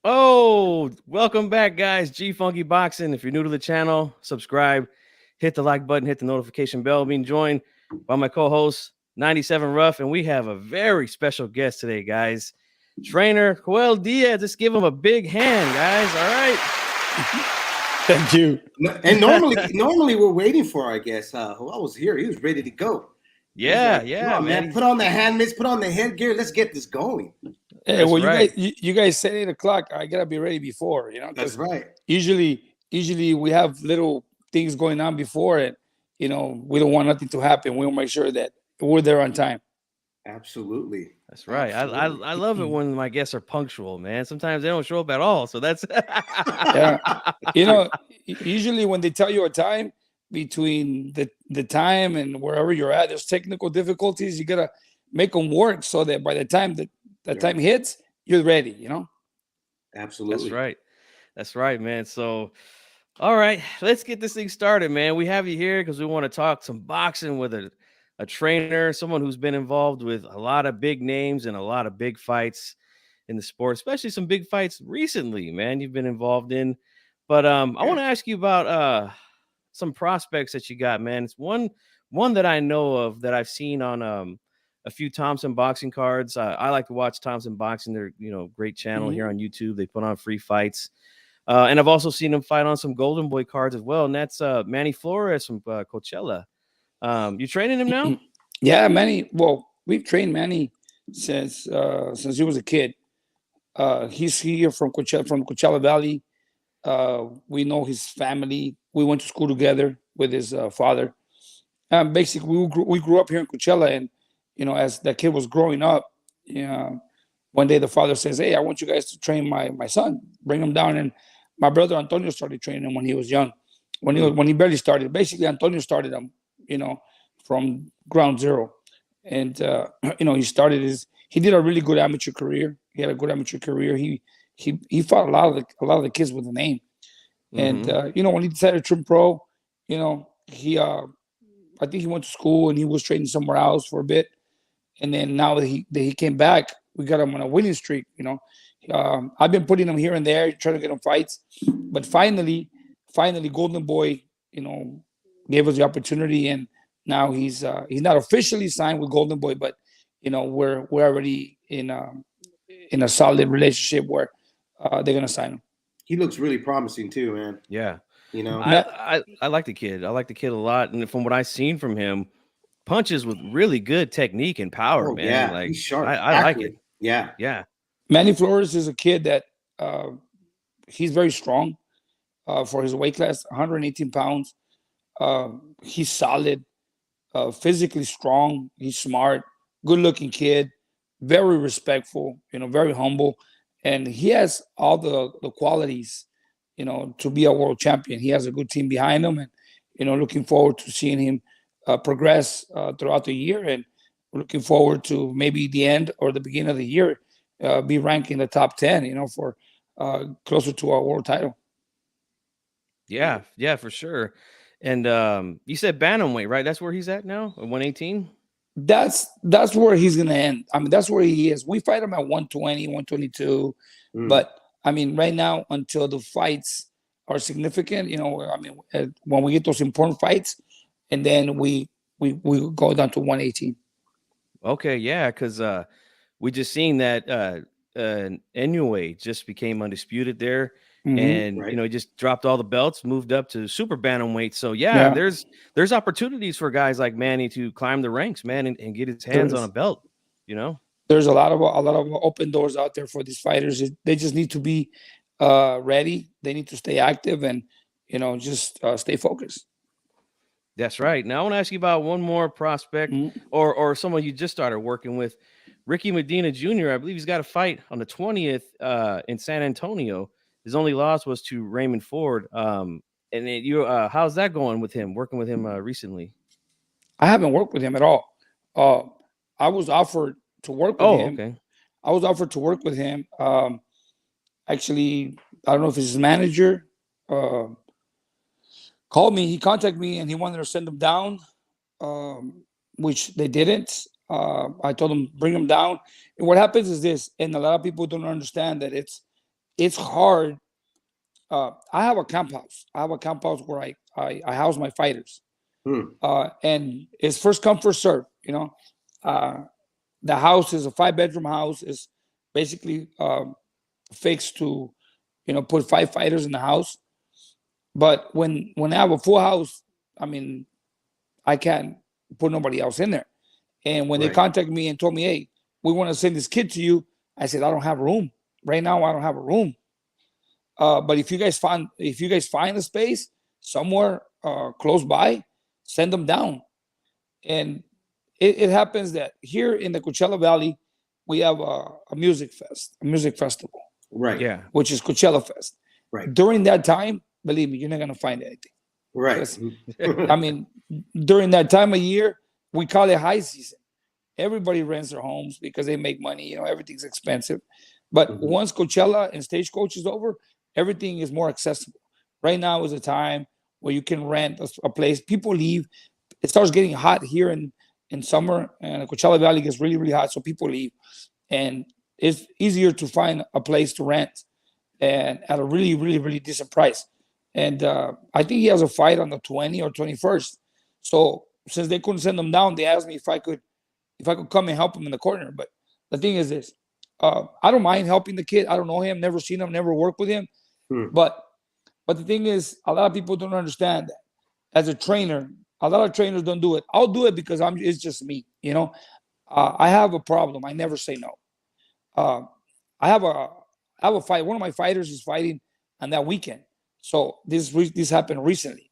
Oh, welcome back, guys. G Funky Boxing. If you're new to the channel, subscribe, hit the like button, hit the notification bell. Being joined by my co-host 97 Rough, and we have a very special guest today, guys. Trainer Joel Diaz. Let's give him a big hand, guys. Thank you. And normally we're waiting for our guest. Who I was here, he was ready to go. He's Yeah, like, yeah, "Come on, man. Put on the hand mitts, put on the headgear. Let's get this going." Hey, That's well, right. you guys said 8 o'clock. I gotta be ready before, That's because right. usually we have little things going on before it. We don't want nothing to happen. We want to make sure that we're there on time. Absolutely. That's right. I love it when my guests are punctual, man. Sometimes they don't show up at all. So that's Yeah, usually when they tell you a time between the time and wherever you're at, there's technical difficulties. You gotta make them work so that by the time that time hits, you're ready. That's Absolutely. right. That's right, man. So, all right, let's get this thing started, man. We have you here because we want to talk some boxing with a trainer, someone who's been involved with a lot of big names and a lot of big fights in the sport, especially some big fights recently, man. You've been involved in. But I want to ask you about some prospects that you got, man. It's one that I know of that I've seen on a few Thompson boxing cards. I like to watch Thompson Boxing. They're great channel here Mhm. on YouTube. They put on free fights. And I've also seen him fight on some Golden Boy cards as well. And that's Manny Flores from Coachella. You training him now? Yeah, Manny. Well, we've trained Manny since he was a kid. He's here from Coachella Valley. We know his family. We went to school together with his father. Basically, we grew up here in Coachella, and as that kid was growing up, one day the father says, "Hey, I want you guys to train my son. Bring him down." And my brother Antonio started training him when he was young, when he barely started. Basically, Antonio started him, from ground zero, and he did a really good amateur career. He had a good amateur career. He fought a lot of the kids with a name, and when he decided to turn pro, he I think he went to school and he was training somewhere else for a bit, and then now that he came back, we got him on a winning streak. I've been putting him here and there, trying to get him fights, but finally, Golden Boy, gave us the opportunity, and now he's not officially signed with Golden Boy, but we're already in a solid relationship where they're gonna sign him. He looks really promising too, man. Yeah. You know. I like the kid. I like the kid a lot. And from what I've seen from him, punches with really good technique and power, Oh man. yeah, Like he's sharp, I like it. accurate. Yeah. Yeah. Manny Flores is a kid that uh, he's very strong for his weight class, 118 pounds. He's solid, physically strong. He's smart, good looking kid, very respectful, very humble. And he has all the qualities, to be a world champion. He has a good team behind him. And, looking forward to seeing him progress throughout the year. And looking forward to maybe the end or the beginning of the year be ranked in the top 10, for closer to our world title. Yeah. Yeah, for sure. And you said bantamweight, right? That's where he's at now, at 118. That's where he's gonna end. I mean, that's where he is. We fight him at 120, 122, Mm. but I mean, right now until the fights are significant, I mean, when we get those important fights, and then we go down to 118. Okay, yeah, because we just seen that Inoue just became undisputed there, Hmm. and Right. he just dropped all the belts, moved up to super bantamweight. So yeah, Yeah, there's opportunities for guys like Manny to climb the ranks, man, and get his there hands on a is. belt. You know, There's a lot of open doors out there for these fighters. They just need to be ready. They need to stay active and just stay focused. that's right. Now I want to ask you about one more prospect, Mhm. or someone you just started working with, Ricky Medina Jr. I believe he's got a fight on the 20th in San Antonio. His only loss was to Raymond Ford. How's that going with him? Working with him recently? I haven't worked with him at all. Uh, I was offered to work with Oh, him. okay. I was offered to work with him. Actually, I don't know if it's his manager uh, called me. He contacted me and he wanted to send him down, which they didn't. I told him bring him down. And what happens is this, and a lot of people don't understand that it's hard. I have a camp house. I have a camp house where I house my fighters. Hmm. And it's first come, first serve, Uh, the house is a 5-bedroom house. Is basically fixed to, put 5 fighters in the house. But when I have a full house, I mean, I can't put nobody else in there. And when they Right. contacted me and told me, hey, we want to send this kid to you, I said, I don't have room. Right now, I don't have a room. But if you guys find a space somewhere close by, send them down. And it happens that here in the Coachella Valley, we have a a music festival, Right. Yeah. which is Coachella Fest. Right. During that time, believe me, you're not gonna find anything. Right. Because I mean, during that time of year, we call it high season. Everybody rents their homes because they make money. Everything's expensive. But Mhm. once Coachella and Stagecoach is over, everything is more accessible. Right now is a time where you can rent a place. People leave. It starts getting hot here in summer, and the Coachella Valley gets really, really hot, so people leave. And it's easier to find a place to rent and at a really, really, really decent price. And I think he has a fight on the 20 or 21st. So since they couldn't send him down, they asked me if I could come and help him in the corner. But the thing is this, I don't mind helping the kid. I don't know him, never seen him, never worked with him. Hmm. But the thing is, a lot of people don't understand that. As a trainer, a lot of trainers don't do it. I'll do it because it's just me. I have a problem. I never say no. Uh, I have a I have a fight. One of my fighters is fighting on that weekend. So this happened recently.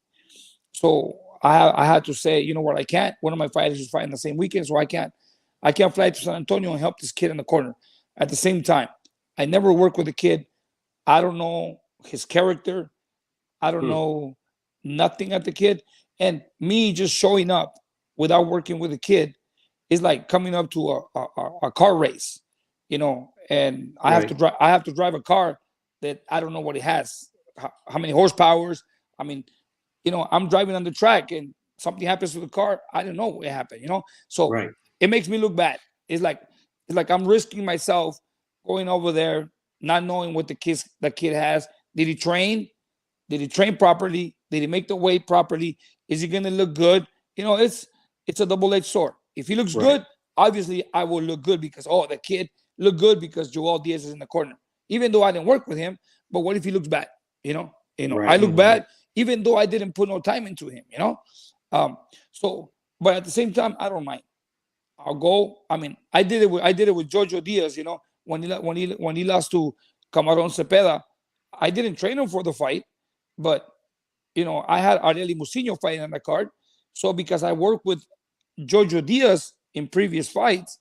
So I had to say, you know what, I can't. One of my fighters is fighting the same weekend, so I can't fly to San Antonio and help this kid in the corner. At the same time, I never worked with a kid. I don't know his character. I don't Hmm. know nothing at the kid. And me just showing up without working with a kid is like coming up to a car race, and I have to Right. drive. I have to drive a car that I don't know what it has, how many horsepowers. I mean, I'm driving on the track and something happens to the car. I don't know what happened. So Right. it makes me look bad. It's like I'm risking myself going over there, not knowing what the kid has. Did he train? Did he train properly? Did he make the weight properly? Is he gonna look good? It's a double-edged sword. If he looks Right. good, obviously I will look good because the kid looked good because Joel Diaz is in the corner. Even though I didn't work with him, but what if he looks bad? I Right. look Mhm. bad even though I didn't put no time into him. Um, so, but at the same time, I don't mind. I'll go. I mean, I did it with Jojo Diaz. When he lost to Camarón Cepeda, I didn't train him for the fight, but I had Arieli Musinho fighting on the card. So because I worked with Jojo Diaz in previous fights,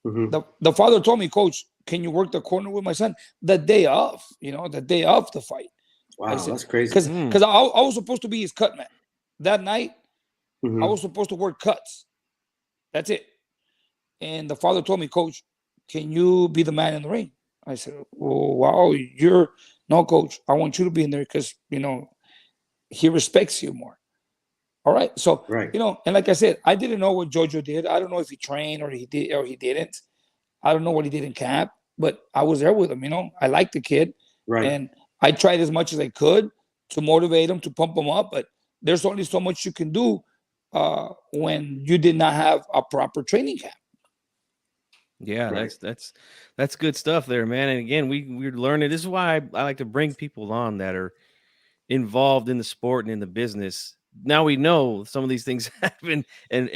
Hmm. the father told me, Coach, can you work the corner with my son the day of? The day of the fight. I Wow, said, that's crazy. because Mm. because I was supposed to be his cut man that night. I Hmm. was supposed to work cuts. That's it. And the father told me, Coach, can you be the man in the ring? I said, well, wow, you're no, Coach. I want you to be in there because he respects you more. All right. So, Right. and like I said, I didn't know what Jojo did. I don't know if he trained or he did or he didn't. I don't know what he did in camp, but I was there with him. I liked the kid, Right. and I tried as much as I could to motivate him, to pump him up. But there's only so much you can do when you did not have a proper training camp. Yeah, Right. that's good stuff there, man. And again, we're learning. This is why I like to bring people on that are involved in the sport and in the business. Now we know some of these things happen, and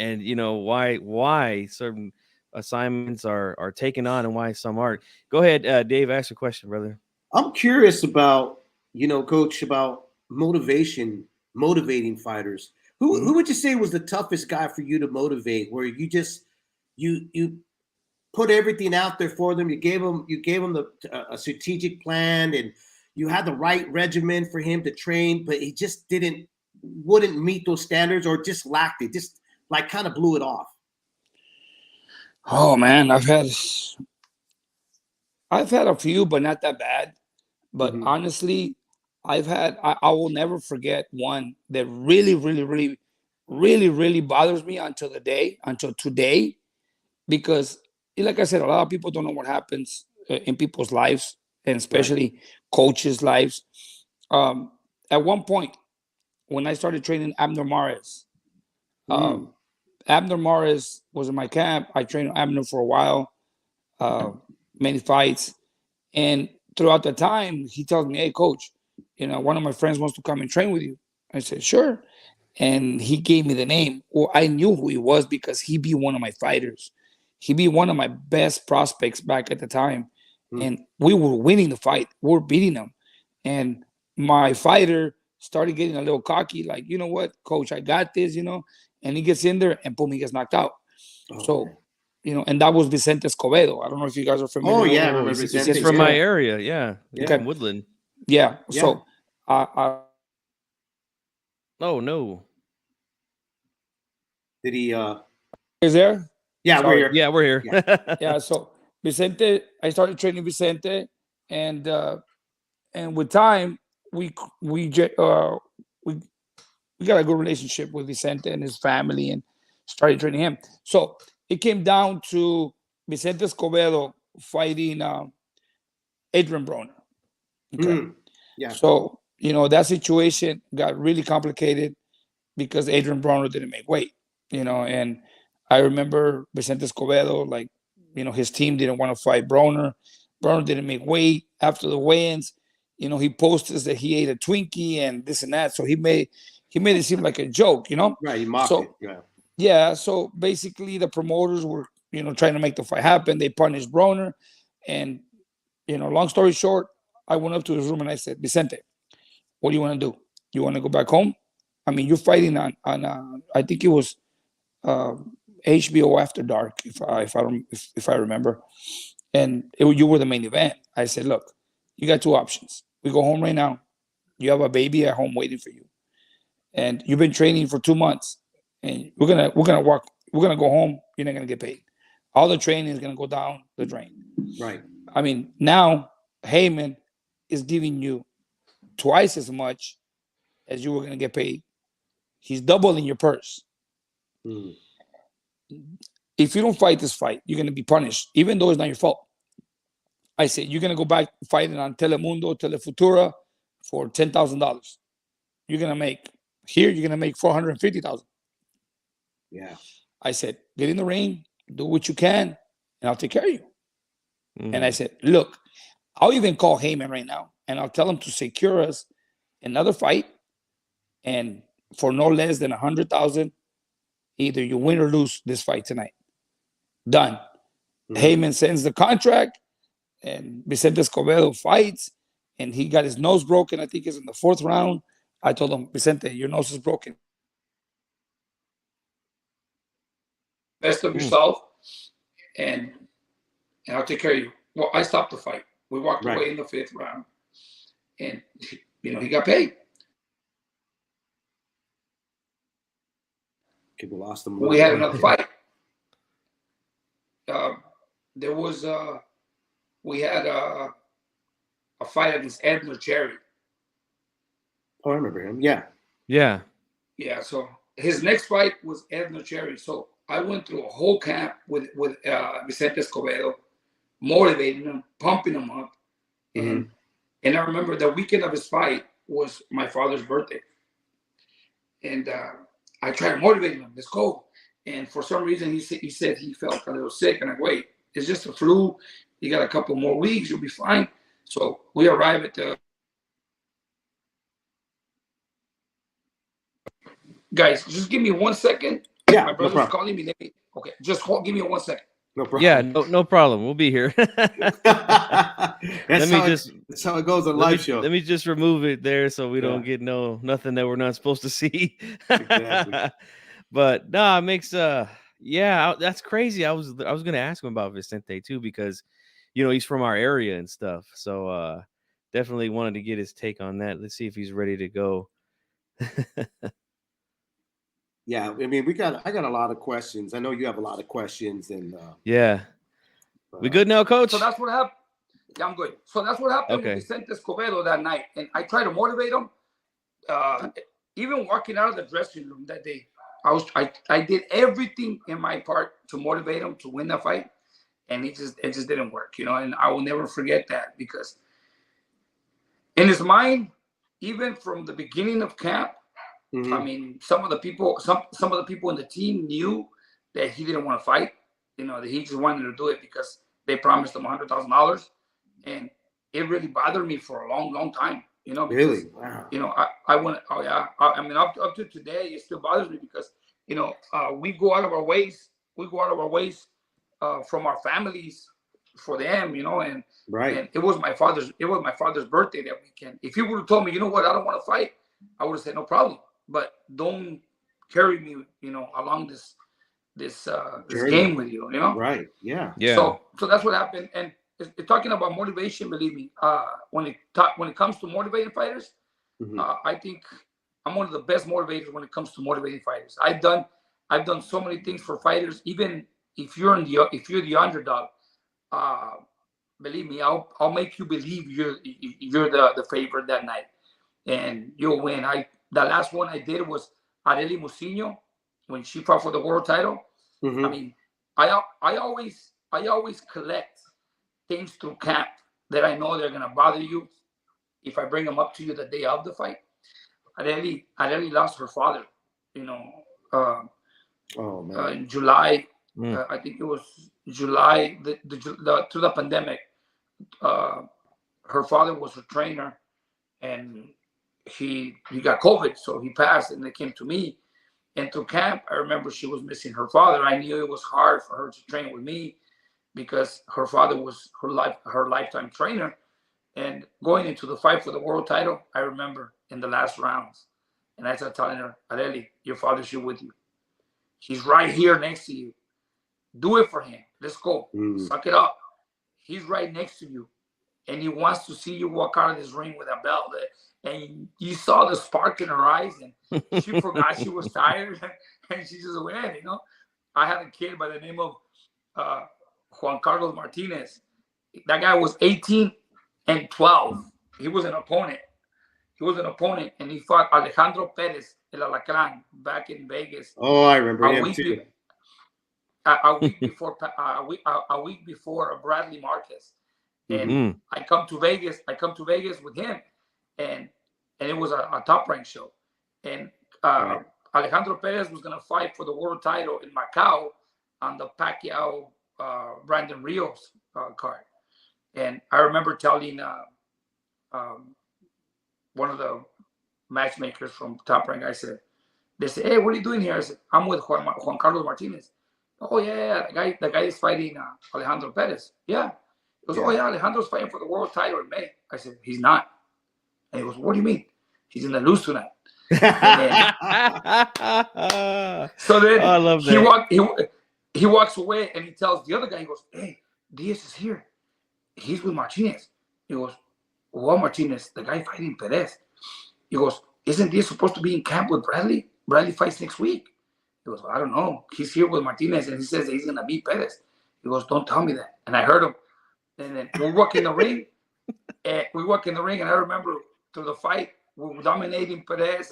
why certain assignments are taken on and why some aren't. Go ahead, Dave. Ask your question, brother. I'm curious about, Coach, about motivating fighters. Who Mhm. would you say was the toughest guy for you to motivate? Where you just you put everything out there for them. You gave them a strategic plan, and you had the right regimen for him to train, but he just wouldn't meet those standards, or just lacked it. Just like kind of blew it off. Oh man, I've had a few, but not that bad. But Hmm. honestly, I will never forget one that really, really, really, really, really bothers me until today, because like I said, a lot of people don't know what happens in people's lives, and especially coaches' lives. At one point, when I started training Abner Mares, Abner Mares was in my camp. I trained Abner for a while, many fights. And throughout the time, he tells me, hey, coach, one of my friends wants to come and train with you. I said, sure. And he gave me the name. Well, I knew who he was because he be one of my fighters. He be one of my best prospects back at the time. And we were winning the fight. We were beating them. And my fighter started getting a little cocky, like, you know what, coach, I got this, and he gets in there and boom, he gets knocked out. So, and that was Vicente Escobedo. I don't know if you guys are familiar. Oh, yeah, I Oh, remember he's Vicente. from my area. Yeah. Okay. From Woodland. Yeah. So, oh, no. Did he? Is there? Yeah, Sorry. we're here. Yeah, we're here. Yeah. So Vicente, I started training Vicente, and with time, we got a good relationship with Vicente and his family, and started training him. So it came down to Vicente Escobedo fighting Adrian Broner. Okay. Yeah. So that situation got really complicated because Adrian Broner didn't make weight. And I remember Vicente Escobedo, like, his team didn't want to fight Broner. Broner didn't make weight. After the weigh-ins, he posted that he ate a Twinkie and this and that. So he made it seem like a joke, Right, he mocked it. Yeah. Yeah. So basically, the promoters were, trying to make the fight happen. They punished Broner, and long story short, I went up to his room and I said, Vicente, what do you want to do? You want to go back home? I mean, you're fighting on I think it was HBO After Dark, if I remember, and you were the main event. I said, look, you got two options. We go home right now. You have a baby at home waiting for you, and you've been training for 2 months, and we're gonna go home. You're not gonna get paid. All the training is gonna go down the drain. Right. I mean, now Heyman is giving you twice as much as you were gonna get paid. He's doubling your purse. If you don't fight this fight, you're gonna be punished, even though it's not your fault. I said you're gonna go back fighting on Telemundo, Telefutura for $10,000. You're gonna make $450,000. Yeah. I said, get in the ring, do what you can, and I'll take care of you. And I said, look, I'll even call Heyman right now, and I'll tell him to secure us another fight, and for no less than 100,000, either you win or lose this fight tonight. Done. Heyman sends the contract, and Vicente Escobedo fights, and he got his nose broken. I think it's in the 4th round. I told him, Vicente, your nose is broken. Best of yourself, and I'll take care of you. Well, I stopped the fight. We walked away in the 5th round, and he got paid. People lost them. We had another fight. We had a fight against Edna Cherry. Oh, I remember him. Yeah. Yeah. Yeah. So his next fight was Edna Cherry. So I went through a whole camp with Vicente Escobedo, motivating him, pumping him up. And I remember the weekend of his fight was my father's birthday. And I tried to motivate him. Let's go. And for some reason, he said he felt a little sick. And I wait, it's just a flu. You got a couple more weeks, you'll be fine. So we arrive at the guys. Just give me 1 second. Yeah, my brother's calling me. Okay, just give me 1 second. No problem. Yeah, no problem. We'll be here. That's how it goes on live show. Let me just remove it there so we don't get nothing that we're not supposed to see. Exactly. But no, it makes that's crazy. I was gonna ask him about Vicente too, because he's from our area and stuff. So definitely wanted to get his take on that. Let's see if he's ready to go. Yeah, I mean, I got a lot of questions. I know you have a lot of questions, and we good now, Coach? So that's what happened. Yeah, I'm good. So that's what happened with Vicente Escobedo that night, and I tried to motivate him. Even walking out of the dressing room that day, I did everything in my part to motivate him to win that fight, and it just didn't work, And I will never forget that, because in his mind, even from the beginning of camp, Mhm. I mean, some of the people in the team knew that he didn't want to fight. That he just wanted to do it because they promised him $100,000, and it really bothered me for a long, long time. Because Really? Wow. I want. Oh yeah. I mean, up to today, it still bothers me because we go out of our ways. We go out of our ways from our families for them. And Right. and it was my father's birthday that weekend. If he would have told me, you know what, I don't want to fight, I would have said no problem. But don't carry me, along this Journey. game with you, Right. Yeah. Yeah. So that's what happened. And talking about motivation, believe me, when it comes to motivating fighters, Mhm. I think I'm one of the best motivators when it comes to motivating fighters. I've done so many things for fighters. Even if you're the underdog, believe me, I'll make you believe you're the favorite that night, and you'll win. The last one I did was Arely Mucino when she fought for the world title. Mhm. I mean, I always collect things through camp that I know they're gonna bother you if I bring them up to you the day of the fight. Arely lost her father, Oh man. in July. Mm. I think it was July, through the pandemic. Her father was her trainer, and he got COVID, so he passed, and they came to me. And through camp, I remember she was missing her father. I knew it was hard for her to train with me because her father was her lifetime trainer. And going into the fight for the world title, I remember in the last rounds, and I started telling her, Arely, your father's here with you. He's right here next to you. Do it for him. Let's go. Suck it up. He's right next to you, and he wants to see you walk out of this ring with a belt. And you saw the spark in her eyes, and she forgot she was tired, and she just went. I had a kid by the name of Juan Carlos Martinez. That guy was 18-12. He was an opponent. And he fought Alejandro Perez, El Alacrán, back in Vegas. Oh, I remember a him week too. a week before a week before Bradley Marquez. And Mhm. I come to Vegas with him, and it was a top rank show. And Right. Alejandro Perez was gonna fight for the world title in Macau on the Pacquiao Brandon Rios card. And I remember telling one of the matchmakers from Top Rank, they said, hey, what are you doing here? I said, I'm with Juan Carlos Martinez. Oh yeah, the guy is fighting Alejandro Perez. Yeah. He goes, oh yeah, Alejandro's fighting for the world title in May. I said, he's not. And he goes, what do you mean? He's gonna lose tonight. So then I love that. he walks away, and he tells the other guy, he goes, hey, Diaz is here. He's with Martinez. He goes, what Martinez? The guy fighting Perez. He goes, isn't Diaz supposed to be in camp with Bradley? Bradley fights next week. He goes, well, I don't know. He's here with Martinez, and he says that he's gonna beat Perez. He goes, don't tell me that. And I heard him. And then we walk in the ring, and I remember through the fight, we were dominating Perez,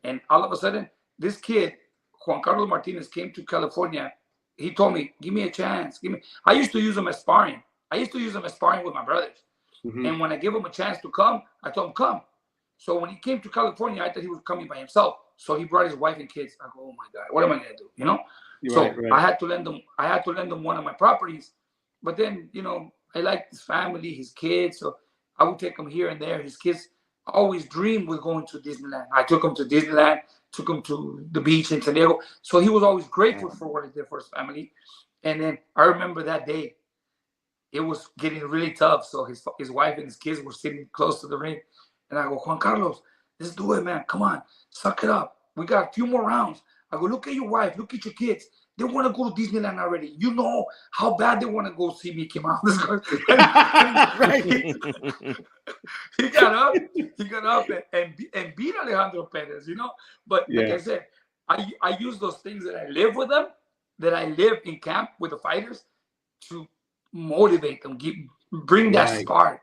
and all of a sudden, this kid, Juan Carlos Martinez, came to California. He told me, give me a chance. I used to use him as sparring. With my brothers. Mhm. And when I gave him a chance to come, I told him, come. So when he came to California, I thought he was coming by himself. So he brought his wife and kids. I go, oh my God, what am I gonna do? So Right. I had to lend him one of my properties. But then, I liked his family, his kids. So I would take him here and there. His kids always dreamed with going to Disneyland. I took him to Disneyland, took him to the beach in San Diego. So he was always grateful for what I did for his family. And then I remember that day, it was getting really tough. So his wife and his kids were sitting close to the ring. And I go, Juan Carlos, let's do it, man. Come on, suck it up. We got a few more rounds. I go, look at your wife, look at your kids. They want to go to Disneyland already. You know how bad they want to go see Mickey Mouse. Right. He got up and beat Alejandro Perez, But like I said, I use those things that I live with them, that I live in camp with the fighters, to motivate them, bring that spark,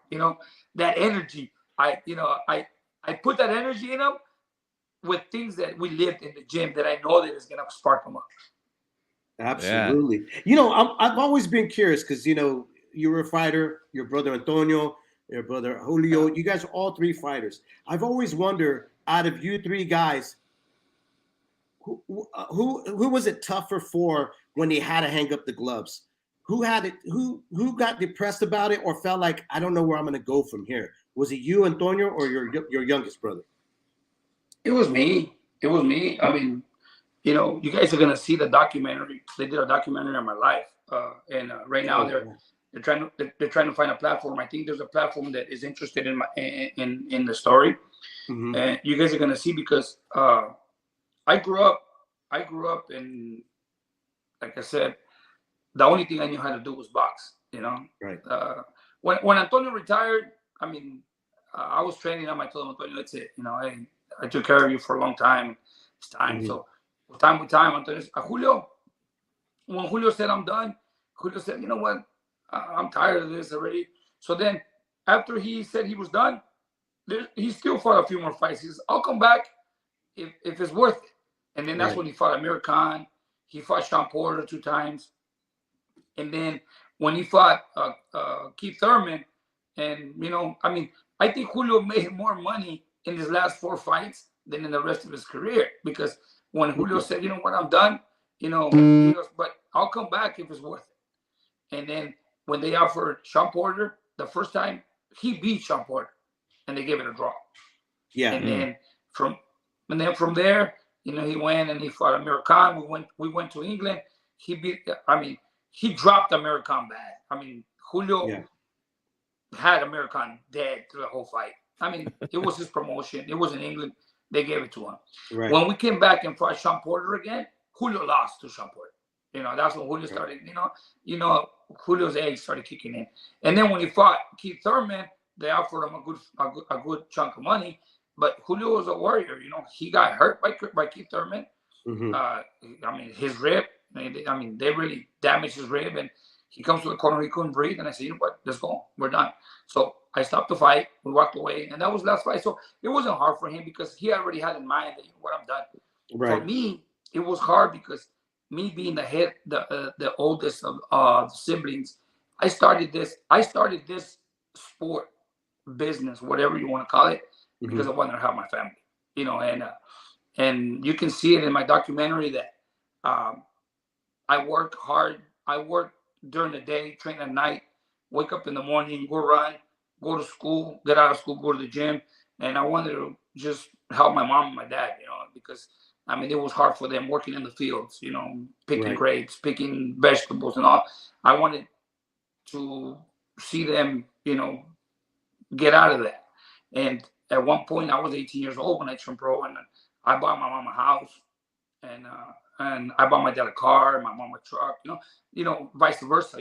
that energy. I put that energy in them with things that we lived in the gym that I know that is gonna spark them up. Absolutely. I've always been curious because you were a fighter. Your brother Antonio your brother Julio. You guys are all three fighters. I've always wondered, out of you three guys, who was it tougher for when they had to hang up the gloves? Who had it? Who got depressed about it or felt like, I don't know where I'm going to go from here? Was it you, Antonio, or your youngest brother? It was me. It was me. I mean, you guys are gonna see the documentary. They did a documentary on my life, and right now they're trying to find a platform. I think there's a platform that is interested in my in the story, and you guys are gonna see because I grew up in, like I said, the only thing I knew how to do was box. Right. When Antonio retired, I mean, I was training him. I told him, Antonio, that's it. I took care of you for a long time. It's time. So with time, Antonio, when Julio said I'm done, Julio said, you know what? I'm tired of this already. So then after he said he was done, he still fought a few more fights. He says, I'll come back if it's worth it. And then that's when he fought Amir Khan. He fought Sean Porter 2 times. And then when he fought Keith Thurman, and I mean, I think Julio made more money in his last 4 fights than in the rest of his career, because when Julio said, you know what, I'm done, he goes, but I'll come back if it's worth it. And then when they offered Sean Porter the first time, he beat Sean Porter, and they gave it a draw. Yeah. And then from there, he went and he fought Amir Khan. We went to England. He beat. I mean, he dropped Amir Khan bad. I mean, Julio had Amir Khan dead through the whole fight. I mean, it was his promotion. It was in England. They gave it to him. Right. When we came back and fought Sean Porter again, Julio lost to Sean Porter. That's when Julio started. Julio's age started kicking in. And then when he fought Keith Thurman, they offered him a good chunk of money. But Julio was a warrior. He got hurt by Keith Thurman. I mean, his rib. I mean, they really damaged his rib, and he comes to the corner. He couldn't breathe, and I said, you know what? Let's go. We're done. So I stopped the fight. We walked away, and that was the last fight. So it wasn't hard for him because he already had in mind that, I'm done. Right. For me, it was hard because me being the oldest of siblings, I started this sport business, whatever you want to call it, because I wanted to help my family. And you can see it in my documentary that I work hard. I work during the day, train at night, wake up in the morning, go run, go to school, get out of school, go to the gym. And I wanted to just help my mom and my dad, because I mean, it was hard for them working in the fields, picking grapes, picking vegetables and all. I wanted to see them, get out of that. And at one point, I was 18 years old when I turned pro, and I bought my mom a house, and I bought my dad a car, and my mom a truck, vice versa.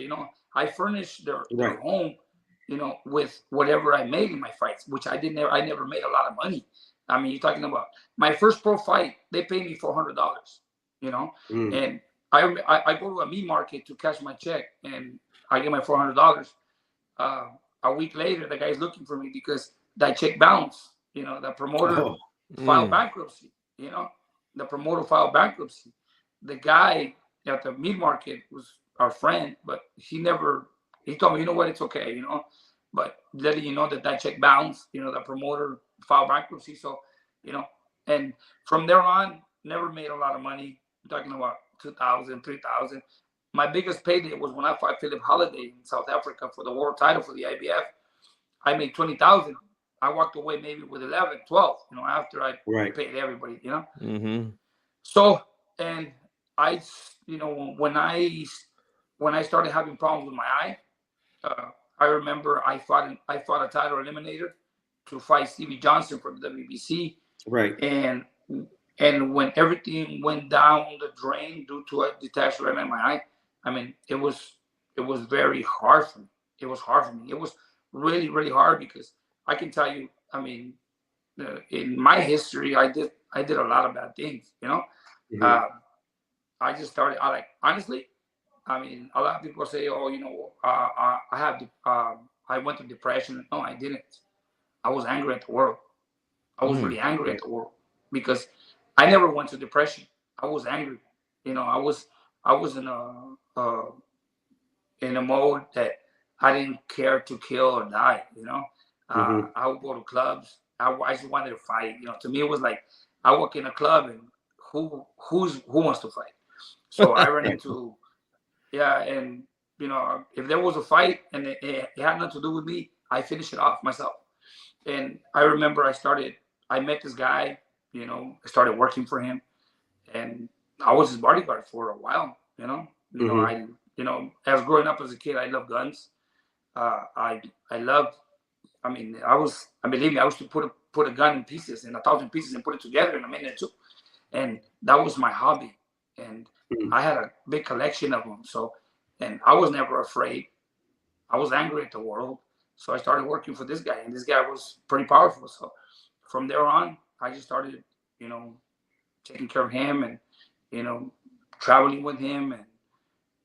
I furnished their home, with whatever I made in my fights, which I never made a lot of money. I mean, you're talking about my first pro fight, they paid me $400, and I go to a meat market to cash my check, and I get my $400. A week later, the guy's looking for me because that check bounced. The promoter filed bankruptcy. The promoter filed bankruptcy. The guy at the meat market was our friend, but he told me, you know what, it's okay, but letting you know that check bounced, the promoter filed bankruptcy. So, and from there on, never made a lot of money. I'm talking about 2,000, 3,000. My biggest payday was when I fought Philip Holiday in South Africa for the world title for the IBF. I made 20,000. I walked away maybe with 11, 12, after I paid everybody, So, and I, when I started having problems with my eye, I remember I fought a title eliminator to fight Stevie Johnson from the WBC. Right. And when everything went down the drain due to a detached retina in my eye, I mean, it was very hard for me. It was hard for me. It was really, really hard because I can tell you, I mean, in my history, I did a lot of bad things, I just started, honestly, I mean, a lot of people say, oh, I went through depression. No, I didn't. I was angry at the world. I was really angry at the world because I never went to depression. I was angry. I was in a mode that I didn't care to kill or die. Mm-hmm. I would go to clubs. I just wanted to fight. To me, it was like I walk in a club and who wants to fight? So I ran Right. into, yeah, and if there was a fight and it had nothing to do with me, I finished it off myself. And I remember I met this guy, I started working for him, and I was his bodyguard for a while. Mm-hmm. As growing up as a kid, I loved guns. I loved. I mean, believe me, I used to put a gun in pieces, in 1,000 pieces, and put it together in a minute or two, and that was my hobby. And Mm-hmm. I had a big collection of them. So, and I was never afraid. I was angry at the world, so I started working for this guy, and this guy was pretty powerful. So, from there on, I just started, you know, taking care of him, and you know, traveling with him,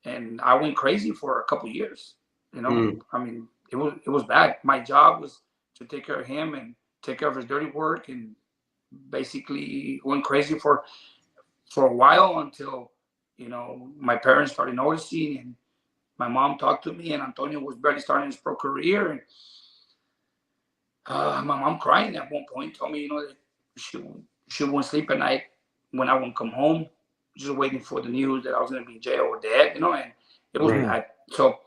and I went crazy for a couple years. Mm-hmm. I mean, it was bad. My job was to take care of him and take care of his dirty work, and basically went crazy for a while until my parents started noticing, and my mom talked to me, and Antonio was barely starting his pro career, and my mom crying at one point told me, that she wouldn't sleep at night when I wouldn't come home, just waiting for the news that I was going to be in jail or dead, and it was Right. bad. So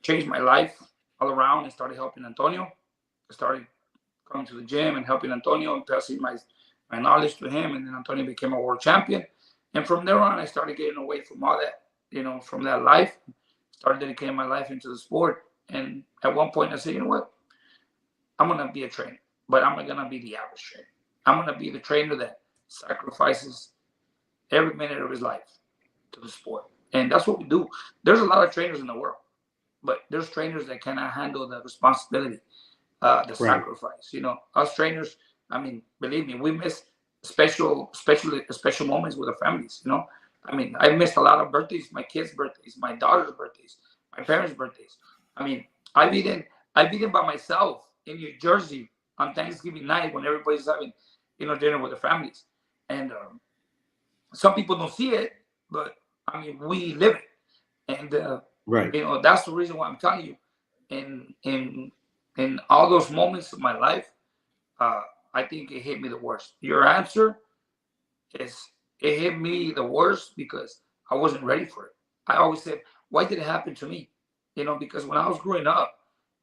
changed my life all around and started helping Antonio. I started coming to the gym and helping Antonio and passing my knowledge to him, and then Antonio became a world champion. And from there on, I started getting away from all that, from that life, started dedicating my life into the sport. And at one point, I said, you know what? I'm going to be a trainer, but I'm not going to be the average trainer. I'm going to be the trainer that sacrifices every minute of his life to the sport. And that's what we do. There's a lot of trainers in the world, but there's trainers that cannot handle the responsibility, the Right. sacrifice. Us trainers, I mean, believe me, we miss special moments with our families. I mean, I missed a lot of birthdays, my kids' birthdays, my daughter's birthdays, my parents' birthdays. I mean, I've eaten I've eaten by myself in New Jersey on Thanksgiving night when everybody's having dinner with their families, and some people don't see it, but I mean, we live it, and Right. that's the reason why I'm telling you, in all those moments of my life, uh, I think it hit me the worst. Your answer is, it hit me the worst because I wasn't ready for it. I always said, why did it happen to me? Because when I was growing up,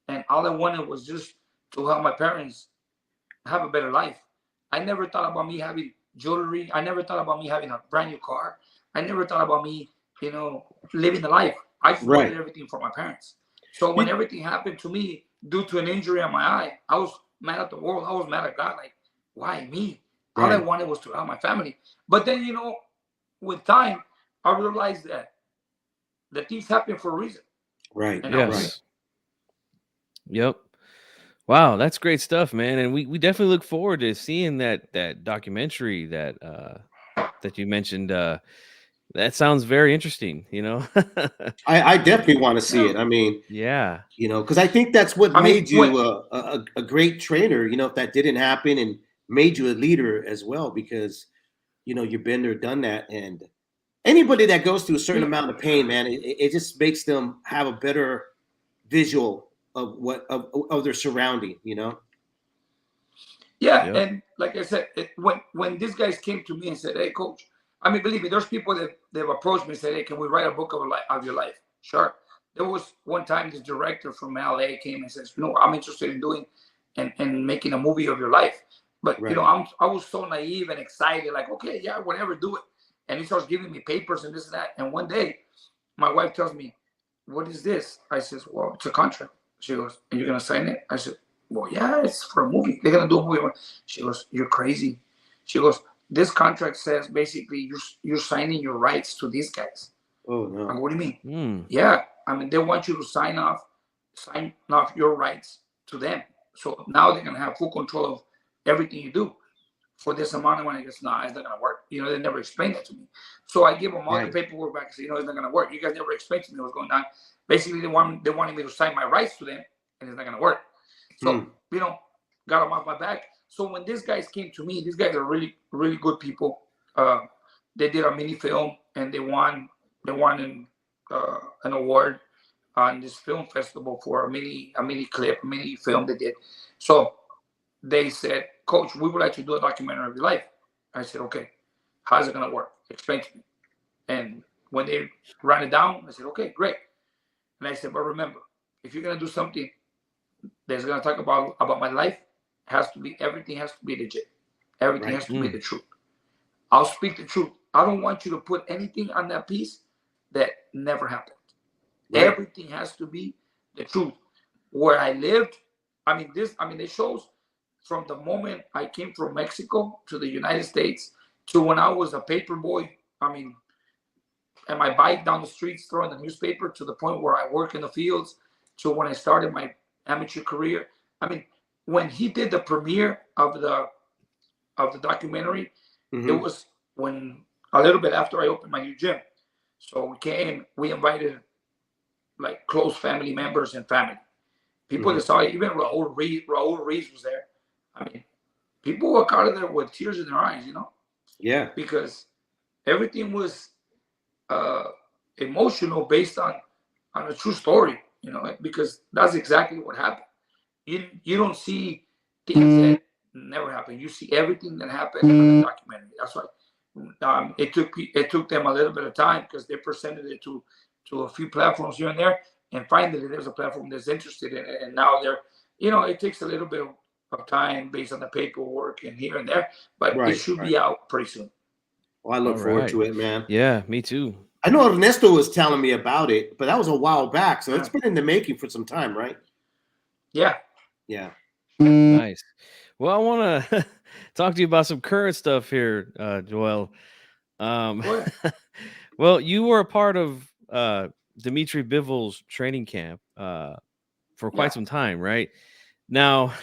and all I wanted was just to help my parents have a better life. I never thought about me having jewelry. I never thought about me having a brand new car. I never thought about me, living the life. I just Right. wanted everything for my parents. So when everything happened to me due to an injury on my eye, I was mad at the world. I was mad at God. Like, why me? All I Right. wanted was to help my family. But then, with time, I realized that the things happen for a reason. Right. And that was Right. it. Yes. Yep. Wow, that's great stuff, man. And we definitely look forward to seeing that documentary that you mentioned. That sounds very interesting, I definitely want to see Yeah. it. I mean, Yeah. because I think that's what I mean, made you a great trainer. If that didn't happen, and made you a leader as well, because you've been there, done that, and anybody that goes through a certain amount of pain, man, it just makes them have a better visual of of their surrounding. yeah, Yep. and like I said, when these guys came to me and said, "Hey, coach," I mean, believe me, there's people that they've approached me and said, "Hey, can we write a book of your life?" Sure. There was one time this director from LA came and says, I'm interested in doing and making a movie of your life." But Right. I was so naive and excited, like, okay, yeah, whatever, do it. And he starts giving me papers and this and that. And one day, my wife tells me, "What is this?" I says, "Well, it's a contract." She goes, "And you're gonna sign it?" I said, "Well, yeah, it's for a movie. They're gonna do a movie." She goes, "You're crazy." She goes, "This contract says basically you're signing your rights to these guys." Oh I no. go, "What do you mean?" Mm. "Yeah, I mean they want you to sign off your rights to them. So now they're gonna have full control of everything you do for this amount of money." I guess, "Nah, it's not gonna work." They never explained that to me. So I give them all the Right. paperwork back and say, "It's not gonna work. You guys never explained to me what's going on." Basically, they wanted me to sign my rights to them, and it's not gonna work. So, Hmm. got them off my back. So when these guys came to me, these guys are really, really good people. Uh, they did a mini film and they won an award. on this film festival for a mini clip, a mini film they did. So they said, Coach, we would like to do a documentary of your life. I said, okay, how's it gonna work? Explain to me. And when they ran it down, I said, okay, great. And I said, but remember, if you're gonna do something that's gonna talk about my life, everything has to be legit. Everything Right. has to be the truth. I'll speak the truth. I don't want you to put anything on that piece that never happened. Right. Everything has to be the truth. Where I lived, it shows from the moment I came from Mexico to the United States to when I was a paper boy. And my bike down the streets throwing the newspaper to the point where I work in the fields to when I started my amateur career. I mean, when he did the premiere of the documentary, Mm-hmm. it was when a little bit after I opened my new gym. So we invited like close family members and family. People that saw it, even Raul Reeves was there. I mean, people walk out of there with tears in their eyes, Yeah. because everything was emotional based on a true story, because that's exactly what happened. You don't see things that never happened. You see everything that happened in the documentary. That's why it took them a little bit of time because they presented it to a few platforms here and there, and finally there's a platform that's interested in it, and now it takes a little bit of time based on the paperwork and here and there, but it should be out pretty soon. Well, I look forward to it, man. Yeah, me too. I know Ernesto was telling me about it, but that was a while back, so it's been in the making for some time, right? Yeah. Yeah. Nice. Well, I want to talk to you about some current stuff here, Joel. Well, you were a part of Dmitry Bivol's training camp for quite some time, right? Now,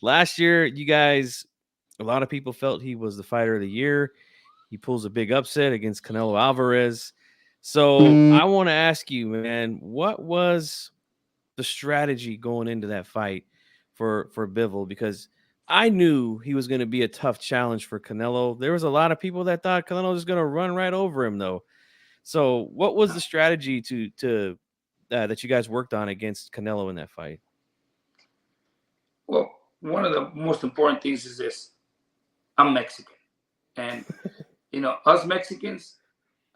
last year, a lot of people felt he was the fighter of the year. He pulls a big upset against Canelo Alvarez. So I want to ask you, man, what was the strategy going into that fight for Bivol? Because I knew he was going to be a tough challenge for Canelo. There was a lot of people that thought Canelo was going to run right over him, though. So what was the strategy to that you guys worked on against Canelo in that fight? Well, one of the most important things is this: I'm Mexican, and us Mexicans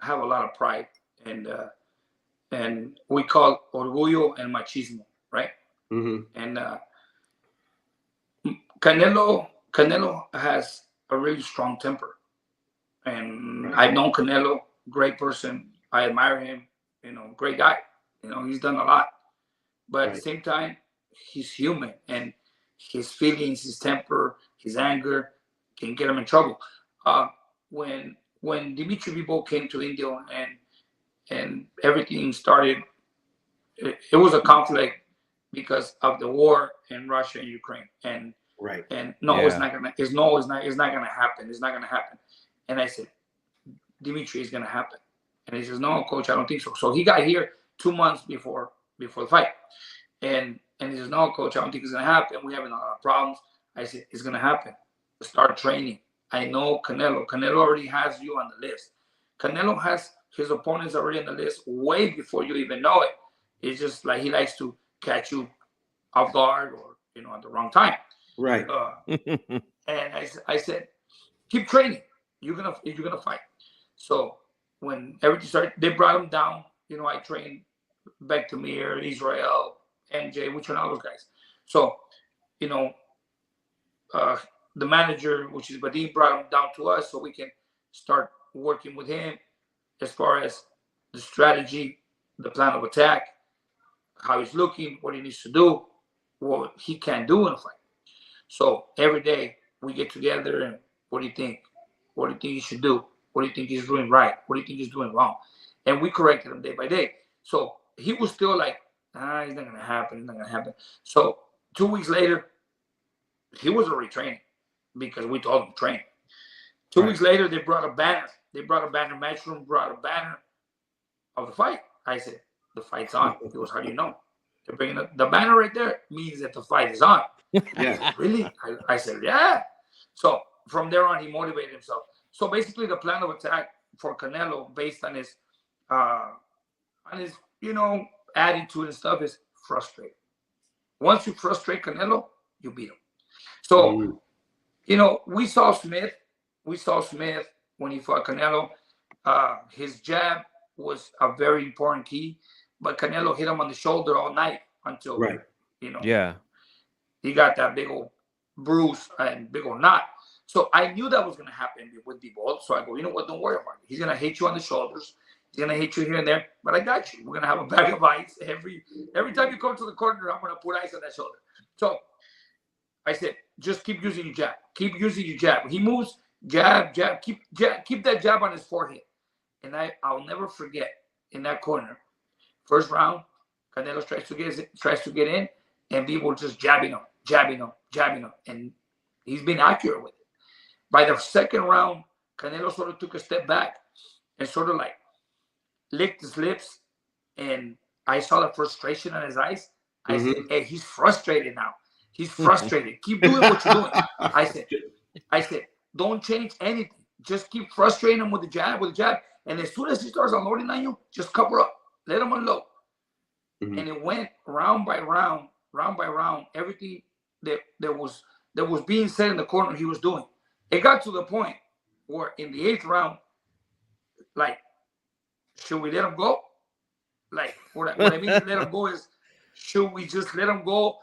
have a lot of pride, and we call orgullo and machismo, right? Mm-hmm. And Canelo has a really strong temper, and I've known Canelo, great person. I admire him, great guy. He's done a lot, but at the same time, he's human, and his feelings, his temper, his anger can get him in trouble. When Dimitri Bivol came to India and everything started, it was a conflict because of the war in Russia and Ukraine, and it's not gonna happen. It's not gonna happen. And I said, Dimitri, is gonna happen. And he says, no, coach, I don't think so. So he got here 2 months before the fight. And he says, no, coach, I don't think it's gonna happen. We're having a lot of problems. I said, it's gonna happen. Start training. I know Canelo. Canelo already has you on the list. Canelo has his opponents already on the list way before you even know it. It's just like he likes to catch you off guard or at the wrong time. Right. And I said, keep training. You're gonna fight. So when everything started, they brought him down. I trained Bektamir, Israel, MJ, which one of those guys. So, the manager, which is Vadim, brought him down to us so we can start working with him as far as the strategy, the plan of attack, how he's looking, what he needs to do, what he can do in a fight. So every day we get together and what do you think? What do you think he should do? What do you think he's doing right? What do you think he's doing wrong? And we corrected him day by day. So he was still like, he's not going to happen. It's not going to happen. So 2 weeks later, he was already training because we told him to train. 2 weeks later, they brought a banner. Matchroom brought a banner of the fight. I said, the fight's on. He goes, how do you know? They're bringing the banner right there means that the fight is on. Yeah. Really? I said, yeah. So from there on, he motivated himself. So basically, the plan of attack for Canelo, based on his attitude and stuff is frustrated. Once you frustrate Canelo, you beat him. So, we saw Smith. We saw Smith when he fought Canelo. His jab was a very important key, but Canelo hit him on the shoulder all night until, yeah, he got that big old bruise and big old knot. So I knew that was going to happen with Bivol. So I go, you know what? Don't worry about it. He's going to hit you on the shoulders. He's going to hit you here and there. But I got you. We're going to have a bag of ice. Every time you come to the corner, I'm going to put ice on that shoulder. So I said, just keep using your jab. Keep using your jab. When he moves, jab. Keep that jab on his forehead. And I'll never forget in that corner. First round, Canelo tries to get in, and Bivol just jabbing him. And he's been accurate with it. By the second round, Canelo sort of took a step back and sort of like licked his lips, and I saw the frustration in his eyes. I said, hey, he's frustrated now. He's frustrated. Keep doing what you're doing. I said, don't change anything. Just keep frustrating him with the jab. And as soon as he starts unloading on you, just cover up. Let him unload. And it went round by round. Everything that was being said in the corner, he was doing. It got to the point where in the 8th round, like, should we let him go? Like, what I mean let him go is, should we just let him go,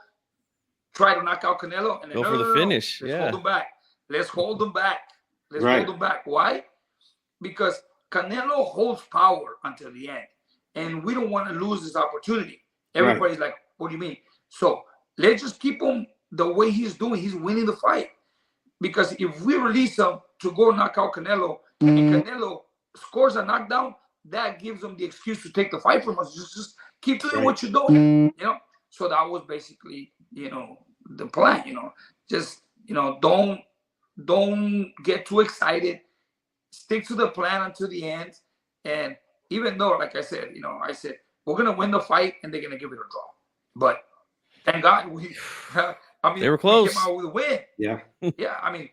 try to knock out Canelo? And then, go for the finish. Let's hold him back. Let's hold him back. Why? Because Canelo holds power until the end. And we don't want to lose this opportunity. Everybody's like, what do you mean? So let's just keep him the way he's doing. He's winning the fight. Because if we release him to go knock out Canelo, and Canelo scores a knockdown, that gives him the excuse to take the fight from us. Just keep doing what you're doing. So that was basically, the plan. Just, don't get too excited. Stick to the plan until the end. And even though, like I said, I said, we're going to win the fight and they're going to give it a draw. But thank God they were close. We came out with a win. Yeah. Yeah. I mean,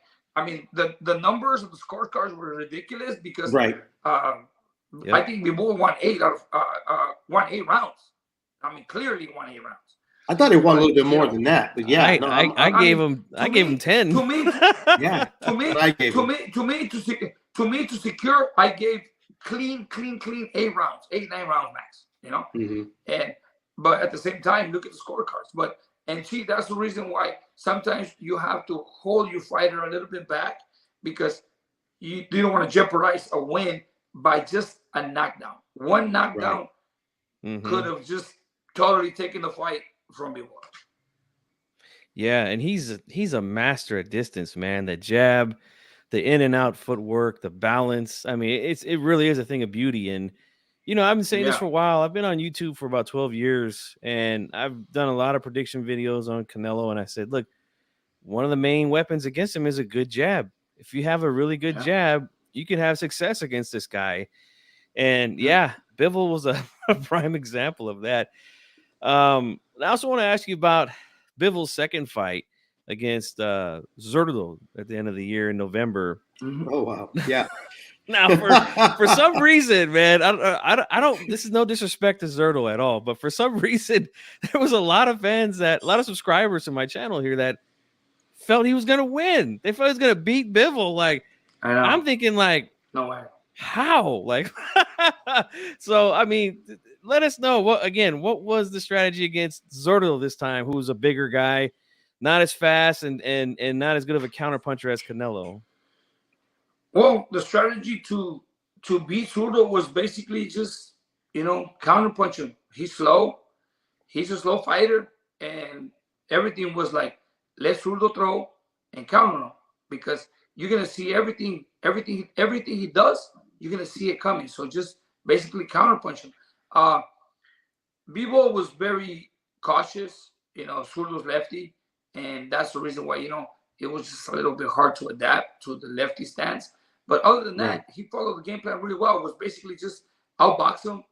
the numbers of the scorecards were ridiculous because I think Bivol won 8 rounds. I mean, clearly won 8 rounds. I thought he won a little bit more than that, but yeah, I gave him 10. To me, to secure, I gave clean 8 rounds, 8-9 rounds max. But at the same time, look at the scorecards. And see, that's the reason why sometimes you have to hold your fighter a little bit back, because you don't want to jeopardize a win by just a knockdown. One knockdown could have just totally taken the fight from Bivol. Yeah, and he's a master at distance, man. The jab, the in and out footwork, the balance. I mean, it really is a thing of beauty. And I've been saying this for a while. I've been on YouTube for about 12 years, and I've done a lot of prediction videos on Canelo. And I said, look, one of the main weapons against him is a good jab. If you have a really good jab, you can have success against this guy. And Bivol was a prime example of that. I also want to ask you about Bivol's second fight against Zurdo at the end of the year in November. Oh wow! Yeah. Now, for some reason, man, I don't. This is no disrespect to Zurdo at all, but for some reason, there was a lot of fans a lot of subscribers to my channel here that felt he was going to win. They felt he was going to beat Bivol. Like, I'm thinking, like, no way. How? Like, so I mean, let us know what was the strategy against Zurdo this time, who was a bigger guy, not as fast and not as good of a counterpuncher as Canelo. Well, the strategy to beat Zurdo was basically just, counterpunch him. He's slow. He's a slow fighter. And everything was like, let Zurdo throw and counter him. Because you're going to see everything he does, you're going to see it coming. So just basically counterpunch him. Bivol was very cautious. Zurdo's lefty. And that's the reason why, it was just a little bit hard to adapt to the lefty stance. But other than that, he followed the game plan really well. It was basically just outbox him,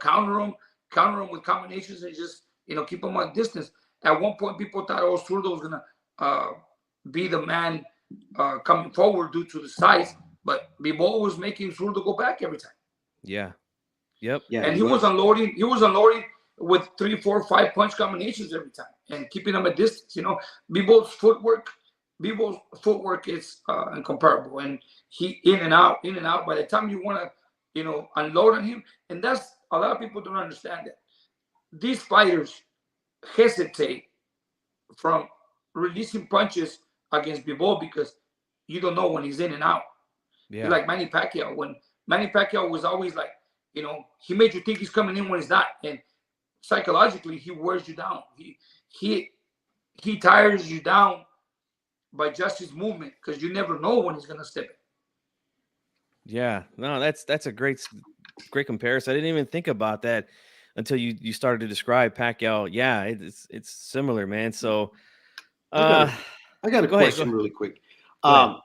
counter him with combinations, and just, keep him at distance. At one point, people thought, Zurdo was going to be the man coming forward due to the size. But Bivol was making Zurdo go back every time. Yeah. Yep. Yeah. And he was unloading with 3, 4, 5 punch combinations every time and keeping them at distance. Bebo's footwork is incomparable, and he in and out, in and out. By the time you want to, unload on him, and that's a lot of people don't understand that these fighters hesitate from releasing punches against Bebo because you don't know when he's in and out. Yeah. Like Manny Pacquiao, when Manny Pacquiao was always like, he made you think he's coming in when he's not, and psychologically he wears you down. He tires you down by just his movement because you never know when he's gonna step in. Yeah, no, that's a great comparison. I didn't even think about that until you started to describe Pacquiao. Yeah, it's similar, man. So, I got a go ahead, question really quick. Go ahead.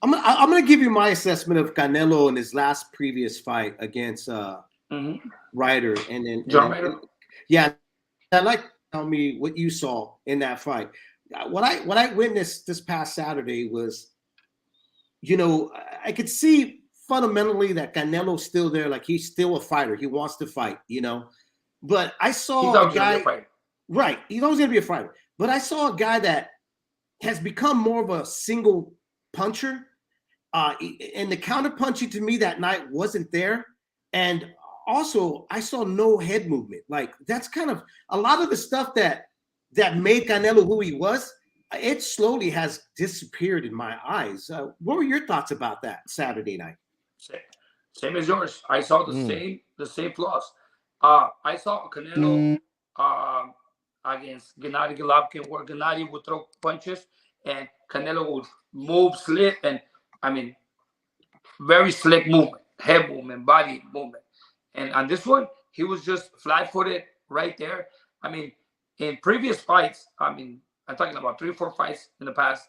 I'm gonna give you my assessment of Canelo in his last previous fight against Ryder, and then John Ryder. Yeah, I'd like to tell me what you saw in that fight. What I witnessed this past Saturday was, I could see fundamentally that Canelo's still there, like he's still a fighter. He wants to fight, But I saw a guy, right? He's always gonna be a fighter. But I saw a guy that has become more of a single puncher. And the counter punching to me that night wasn't there. And also I saw no head movement. Like that's kind of a lot of the stuff that made Canelo who he was. It slowly has disappeared in my eyes. What were your thoughts about that Saturday night? Same as yours. I saw the same flaws. I saw Canelo against Gennady Golovkin, where Gennady would throw punches and Canelo would move, slip, and very slick movement, head movement, body movement. And on this one, he was just flat-footed right there. In previous fights, I'm talking about 3 or 4 fights in the past,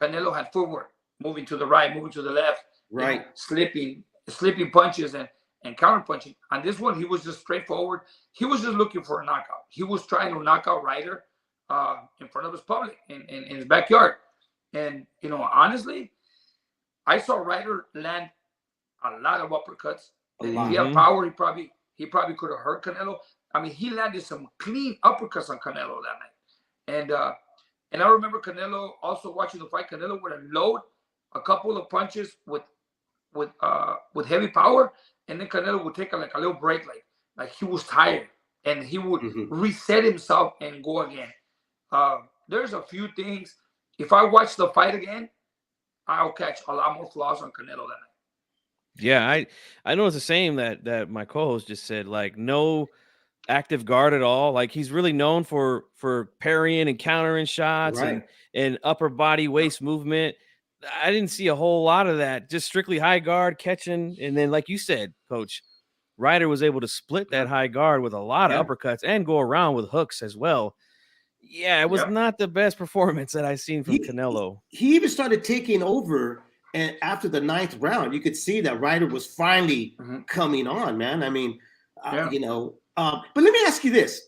Canelo had footwork, moving to the right, moving to the left, right, slipping punches and counter punching. On this one, he was just straightforward. He was just looking for a knockout. He was trying to knock out Ryder in front of his public in his backyard. And honestly, I saw Ryder land a lot of uppercuts. If he had power, he probably could have hurt Canelo. He landed some clean uppercuts on Canelo that night. And I remember Canelo also watching the fight. Canelo would unload a couple of punches with heavy power, and then Canelo would take a little break, like he was tired, and he would reset himself and go again. There's a few things. If I watch the fight again, I'll catch a lot more flaws on Canelo that night. Yeah, I know it's the same that my co-host just said. Like no active guard at all. Like he's really known for parrying and countering shots, right, and upper body waist movement. I didn't see a whole lot of that. Just strictly high guard catching, and then like you said, Coach, Ryder was able to split that high guard with a lot of uppercuts and go around with hooks as well. Yeah, it was not the best performance that I've seen from Canelo. He even started taking over, and after the 9th round, you could see that Ryder was finally coming on, man. But let me ask you this.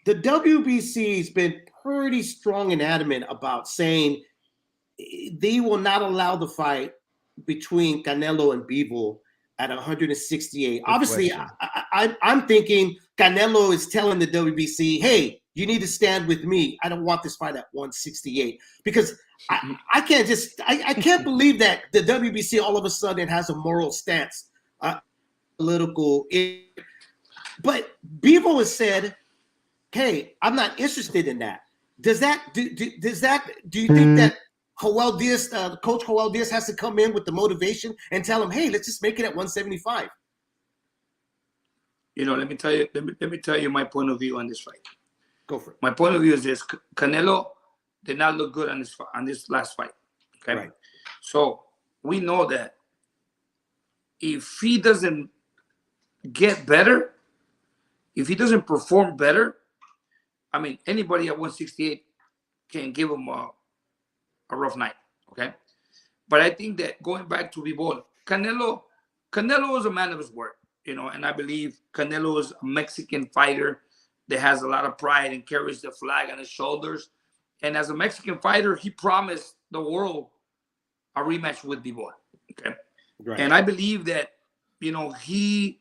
The WBC has been pretty strong and adamant about saying they will not allow the fight between Canelo and Bivol at 168. Good Obviously, I'm thinking Canelo is telling the WBC, hey, you need to stand with me. I don't want this fight at 168 because I can't believe that the WBC all of a sudden has a moral stance, political. But Bivol has said, hey, I'm not interested in that. Do you think that Joel Diaz, Coach Joel Diaz has to come in with the motivation and tell him, hey, let's just make it at 175? Let me tell you my point of view on this fight. Go for it. My point of view is this: Canelo did not look good on this last fight. Okay, right. So we know that if he doesn't get better, if he doesn't perform better, anybody at 168 can give him a rough night. Okay, but I think that going back to Bivol, Canelo is a man of his word. And I believe Canelo is a Mexican fighter that has a lot of pride and carries the flag on his shoulders. And as a Mexican fighter, he promised the world a rematch with Bivol. Okay. Right. And I believe that, he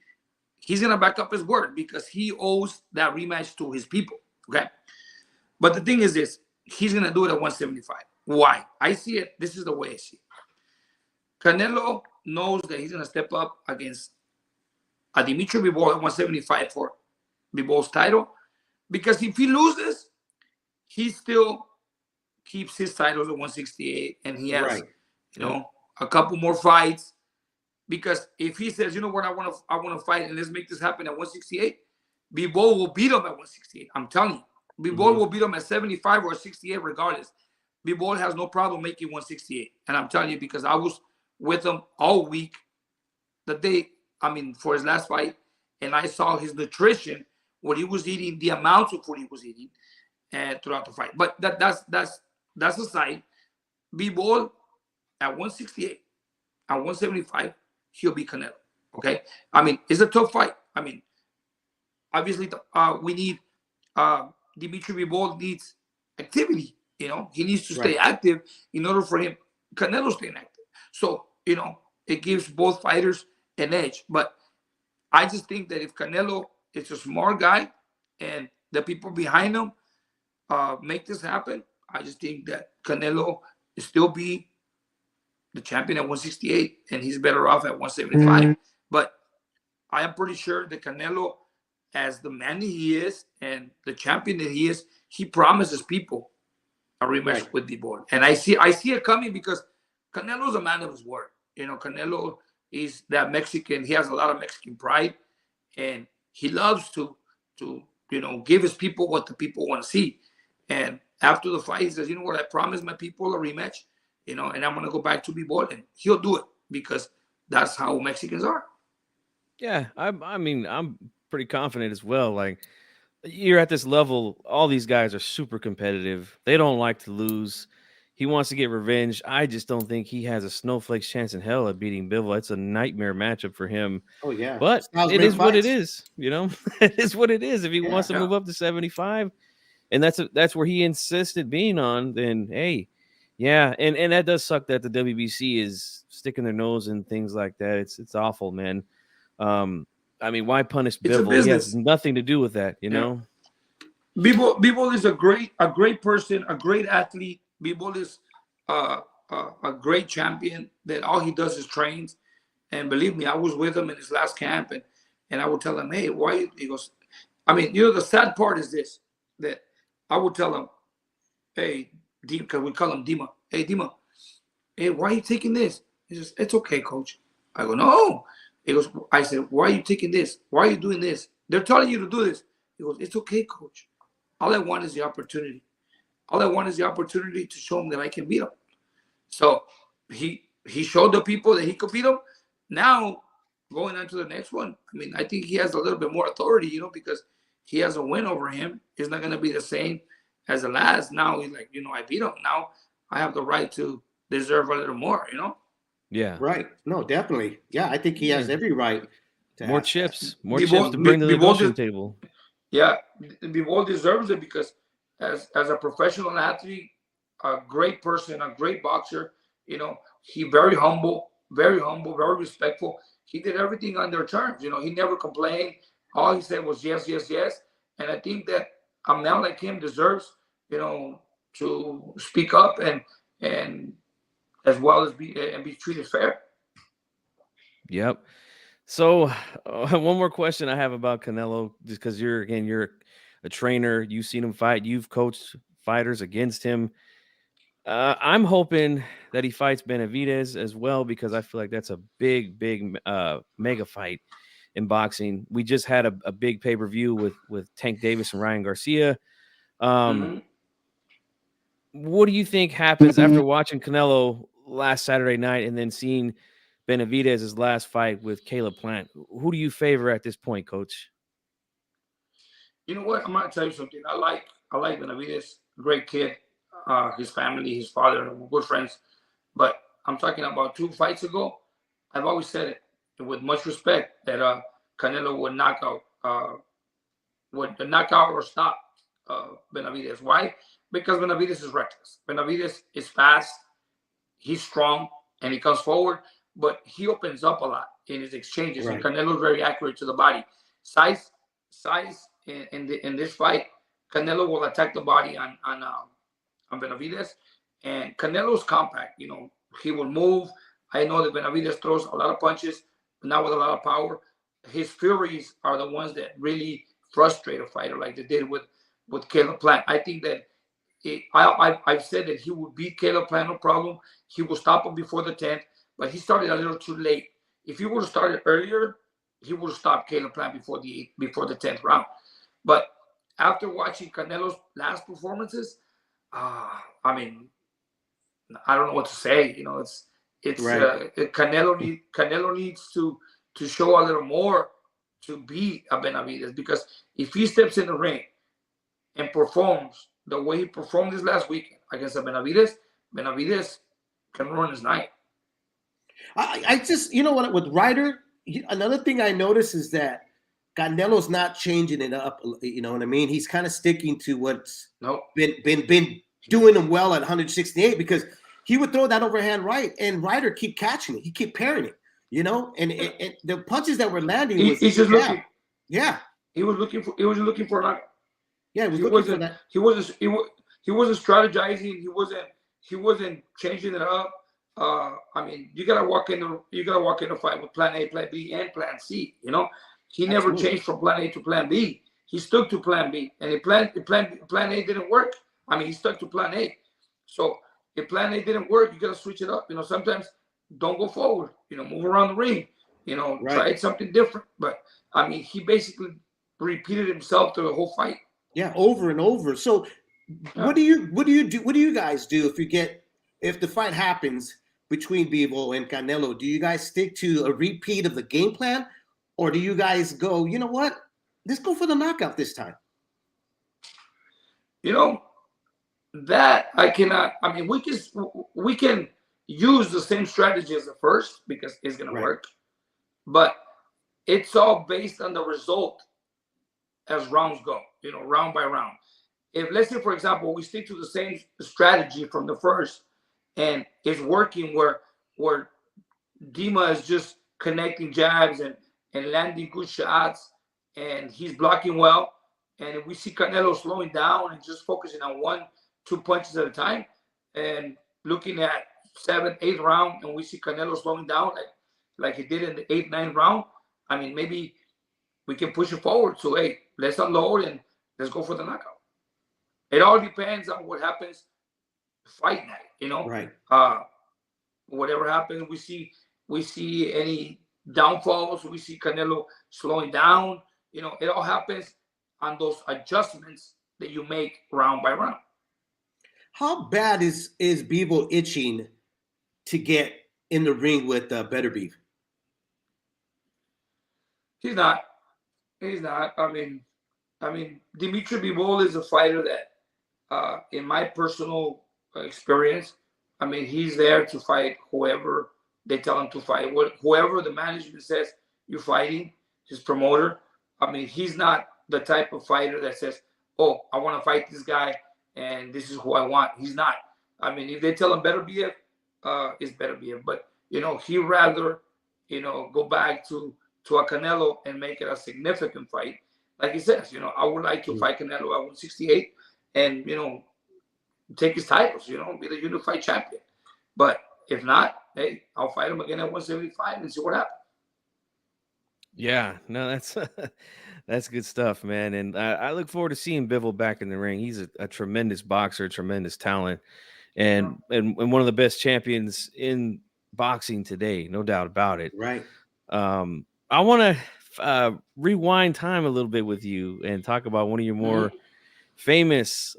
he's going to back up his word because he owes that rematch to his people. Okay. But the thing is this, he's going to do it at 175. Why? I see it. This is the way I see it. Canelo knows that he's going to step up against a Dimitri Bivol at 175 for Bivol's title. Because if he loses, he still keeps his titles at 168 and he has, a couple more fights. Because if he says, you know what, I want to fight and let's make this happen at 168, Bivol will beat him at 168. I'm telling you. Bivol will beat him at 75 or 68 regardless. Bivol has no problem making 168. And I'm telling you, because I was with him all week, for his last fight, and I saw his nutrition, what he was eating, the amount of food he was eating throughout the fight. But that's aside. Bivol at 168, at 175, he'll be Canelo. Okay? It's a tough fight. Obviously, we need Dimitri Bivol needs activity. He needs to stay active in order for him. Canelo staying active. So, it gives both fighters an edge. But I just think that if Canelo is a smart guy and the people behind him make this happen, I just think that Canelo will still be the champion at 168 and he's better off at 175. But I am pretty sure that Canelo, as the man that he is and the champion that he is, he promises people a rematch with Bivol. And I see it coming because Canelo's a man of his word. Canelo is that Mexican. He has a lot of Mexican pride, and he loves to give his people what the people want to see. And after the fight, he says, you know what, I promised my people a rematch, and I'm going to go back to Bivol, and he'll do it because that's how Mexicans are. Yeah, I'm pretty confident as well. Like, you're at this level, all these guys are super competitive. They don't like to lose. He wants to get revenge. I just don't think he has a snowflake's chance in hell at beating Bivol. It's a nightmare matchup for him. Oh, yeah. But it is what it is, It is what it is. If he wants to move up to 75, and that's where he insisted being on, then hey, yeah. And that does suck that the WBC is sticking their nose in things like that. It's awful, man. Why punish Bivol? He has nothing to do with that, know. Bivol is a great person, a great athlete. Bivol is a great champion that all he does is trains. And believe me, I was with him in his last camp, and I would tell him, hey, why? He goes, the sad part is this, that I would tell him, hey, because we call him Dima. Hey, Dima, hey, why are you taking this? He says, it's okay, coach. I go, no. He goes, I said, why are you taking this? Why are you doing this? They're telling you to do this. He goes, it's okay, coach. All I want is the opportunity. All I want is the opportunity to show him that I can beat him. So he showed the people that he could beat him. Now, going on to the next one, I think he has a little bit more authority, because he has a win over him. It's not going to be the same as the last. Now he's like, I beat him. Now I have the right to deserve a little more, Yeah. Right. No, definitely. Yeah, I think he has every right to more have chips. that. More chips to bring to the negotiating table. Yeah, Bivol deserves it because as a professional athlete, a great person, a great boxer, he very humble, very respectful. He did everything on their terms. He never complained. All he said was yes, yes, yes. And I think that a man like him deserves, to speak up and as well as be treated fair. Yep. So one more question I have about Canelo, just because you're a trainer, you've seen him fight, you've coached fighters against him. I'm hoping that he fights Benavidez as well, because I feel like that's a big mega fight in boxing. We just had a big pay-per-view with Tank Davis and Ryan Garcia. What do you think happens after watching Canelo last Saturday night and then seeing Benavidez's last fight with Caleb Plant? Who do you favor at this point, Coach? You know what? I'm gonna tell you something. I like Benavidez, great kid. His family, his father, good friends. But I'm talking about 2 fights ago. I've always said it with much respect that Canelo would knock out or stop Benavidez. Why? Because Benavidez is reckless. Benavidez is fast. He's strong, and he comes forward. but he opens up a lot in his exchanges, and Right. Canelo's very accurate to the body. Size in this fight, Canelo will attack the body on Benavides, and Canelo's compact. He will move. I know that Benavides throws a lot of punches, but not with a lot of power. His furies are the ones that really frustrate a fighter, like they did with Caleb Plant. I think that I've said that he would beat Caleb Plant, no problem. He will stop him before the 10th, but he started a little too late. If he would have started earlier, he would have stopped Caleb Plant before the 10th round. But after watching Canelo's last performances, I mean, I don't know what to say. It's Right. Canelo needs to show a little more to beat a Benavides, because if he steps in the ring and performs the way he performed this last weekend against a Benavides can ruin his night. I just, you know what, with Ryder, another thing I noticed is that Canelo's not changing it up. You know what I mean? He's kind of sticking to what's Nope. been doing him well at 168, because he would throw that overhand right, and Ryder keep catching it. He keep parrying it, and the punches that were landing was He's just looking. Yeah. He was looking for a knockout. Yeah, he was He looking for that. He wasn't strategizing. He wasn't changing it up. I mean, you gotta walk in the fight with plan A, plan B, and plan C. He never Absolutely. changed from plan A to plan B. He stuck to plan B, and if plan A didn't work, I mean, he stuck to plan A. So if plan A didn't work, you gotta switch it up. Sometimes don't go forward. Move around the ring. Right. Try something different. But I mean, he basically repeated himself through the whole fight. Yeah, over and over. So what do you guys do if the fight happens between Bivol and Canelo? Do you guys stick to a repeat of the game plan, or do you guys go, you know what, let's go for the knockout this time? That I cannot. I mean, we can use the same strategy as the first, because it's gonna work, but it's all based on the result as rounds go. Round by round. If, let's say, for example, we stick to the same strategy from the first, and it's working, where Dima is just connecting jabs and landing good shots, and he's blocking well, and if we see Canelo slowing down and just focusing on 1-2 punches at a time, and looking at 7th, 8th round, and we see Canelo slowing down like he did in the 8th, 9th round, I mean, maybe we can push it forward. So, hey, let's unload and let's go for the knockout. It all depends on what happens fight night, Right. Whatever happens, we see any downfalls, we see Canelo slowing down, it all happens on those adjustments that you make round by round. How bad is Bivol itching to get in the ring with Better Beef? He's not. I mean, Dimitri Bivol is a fighter that, in my personal experience, I mean, he's there to fight whoever they tell him to fight. Whoever the management says you're fighting, his promoter. I mean, he's not the type of fighter that says, "Oh, I want to fight this guy, and this is who I want." He's not. I mean, if they tell him better be it, it's better be it. But he rather go back to a Canelo and make it a significant fight. Like he says, I would like to fight Canelo at 168 and, take his titles, be the unified champion. But if not, hey, I'll fight him again at 175 and see what happens. Yeah, no, that's good stuff, man. And I look forward to seeing Bivol back in the ring. He's a tremendous boxer, tremendous talent, and one of the best champions in boxing today, no doubt about it. Right. I want to rewind time a little bit with you and talk about one of your more famous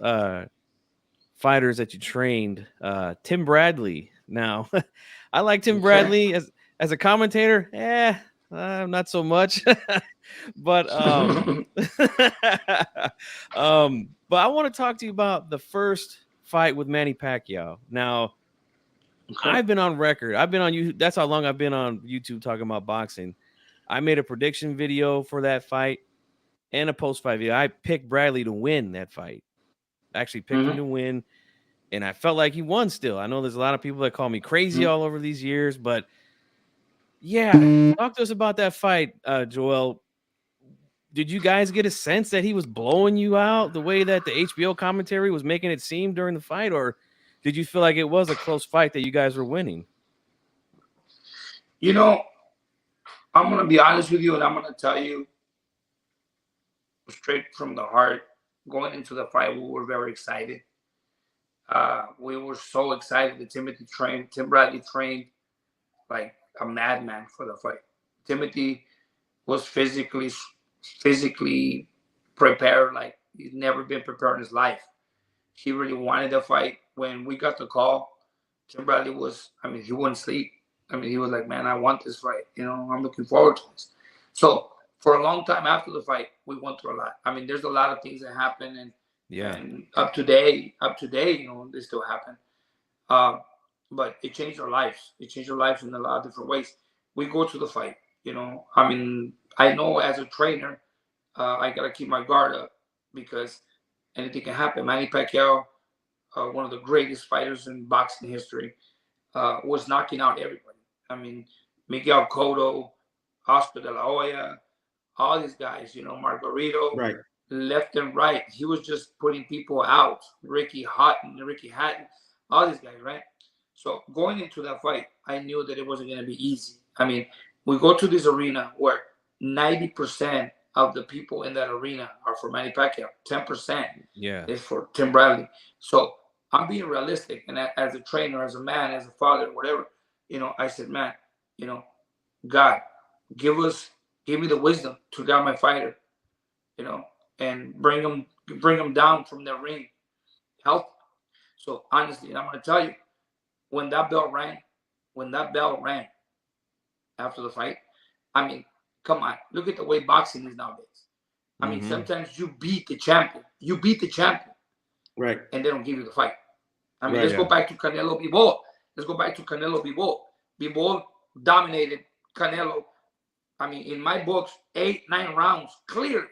fighters that you trained, Tim Bradley. Now, I like Tim Bradley as a commentator. Not so much, but but I want to talk to you about the first fight with Manny Pacquiao. Now, I've been on record. I've been on you. That's how long I've been on YouTube talking about boxing. I made a prediction video for that fight and a post-fight video. I picked Bradley to win that fight. I actually picked him to win, and I felt like he won still. I know there's a lot of people that call me crazy all over these years, but Yeah, talk to us about that fight, Joel. Did you guys get a sense that he was blowing you out the way that the HBO commentary was making it seem during the fight, or did you feel like it was a close fight that you guys were winning? You know, I'm gonna be honest with you, and I'm gonna tell you straight from the heart. Going into the fight, we were very excited. We were so excited that Tim Bradley trained like a madman for the fight. Timothy was physically prepared like he's never been prepared in his life. He really wanted the fight. When we got the call, Tim Bradley was, I mean, he wouldn't sleep. I mean, he was like, man, I want this fight. You know, I'm looking forward to this. So for a long time after the fight, we went through a lot. I mean, there's a lot of things that happen, and up to date, you know, they still happen. Uh, but it changed our lives. It changed our lives in a lot of different ways. We go to the fight, you know. I mean, I know as a trainer, I gotta keep my guard up because anything can happen. Manny Pacquiao, one of the greatest fighters in boxing history, was knocking out everybody. I mean, Miguel Cotto, Oscar De La Hoya, all these guys, you know, Margarito, Right. left and right. He was just putting people out. Ricky Hatton, all these guys, right? So going into that fight, I knew that it wasn't going to be easy. I mean, we go to this arena where 90% of the people in that arena are for Manny Pacquiao. 10% is for Tim Bradley. So I'm being realistic. And as a trainer, as a man, as a father, whatever, you know, I said, man, you know, God, give me the wisdom to guide my fighter, you know, and bring them down from their ring healthy. So honestly, and I'm going to tell you, when that bell rang after the fight, I mean, come on, look at the way boxing is nowadays. I mean, sometimes you beat the champion, right, and they don't give you the fight. I mean, let's go back to Canelo Bivol. Bivol dominated Canelo. I mean, in my books, 8-9 rounds clearly.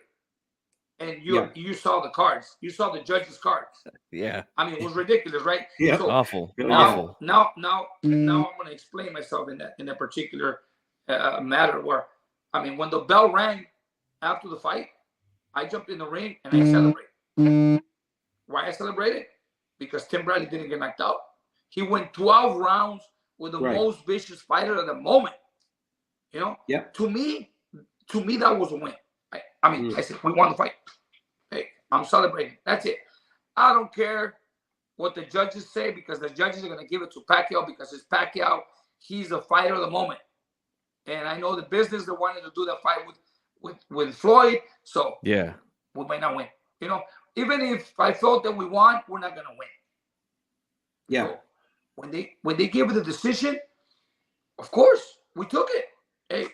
And you saw the cards. You saw the judges' cards. Yeah. I mean, it was ridiculous, right? Yeah. So Awful. Now I'm going to explain myself in that particular matter where, I mean, when the bell rang after the fight, I jumped in the ring and I celebrated. Why I celebrated? Because Tim Bradley didn't get knocked out. He went 12 rounds with the most vicious fighter at the moment. You know? Yeah. To me, that was a win. I mean, I said, we won the fight. Hey, I'm celebrating. That's it. I don't care what the judges say because the judges are going to give it to Pacquiao because it's Pacquiao. He's the fighter of the moment. And I know the business they wanted to do that fight with Floyd. So yeah, we might not win. You know, even if I felt that we won, we're not going to win. Yeah. So when they gave the decision, of course, we took it. Hey,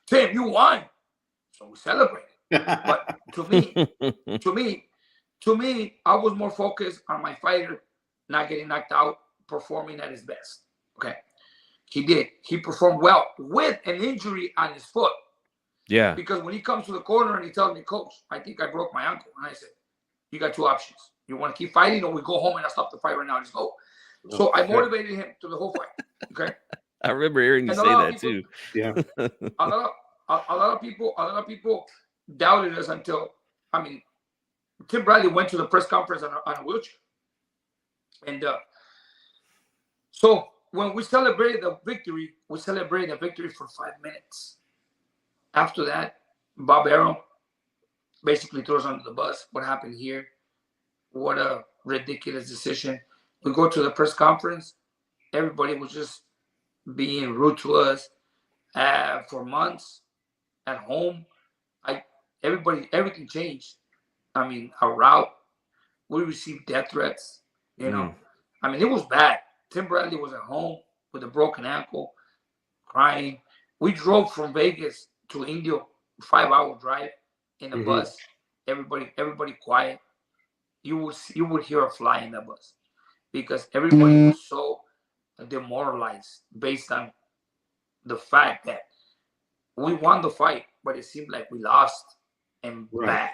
Tim, you won. So we celebrated. But to me, I was more focused on my fighter not getting knocked out, performing at his best. Okay. He did. He performed well with an injury on his foot. Yeah. Because when he comes to the corner and he tells me, Coach, I think I broke my ankle. And I said, you got two options. You want to keep fighting or we go home and I stop the fight right now. Let's go. So I motivated him through the whole fight. Okay. I remember hearing you say that too. Yeah. a lot of people doubted us until, I mean, Tim Bradley went to the press conference on a wheelchair. And so when we celebrated the victory for 5 minutes. After that, Bob Arum basically throws under the bus. What happened here? What a ridiculous decision. We go to the press conference. Everybody was just being rude to us for months at home. Everything changed. I mean, our route, we received death threats. You know, I mean, it was bad. Tim Bradley was at home with a broken ankle, crying. We drove from Vegas to Indio, 5-hour drive in a bus. Everybody quiet. You would hear a fly in the bus because everybody was so demoralized based on the fact that we won the fight, but it seemed like we lost and bad.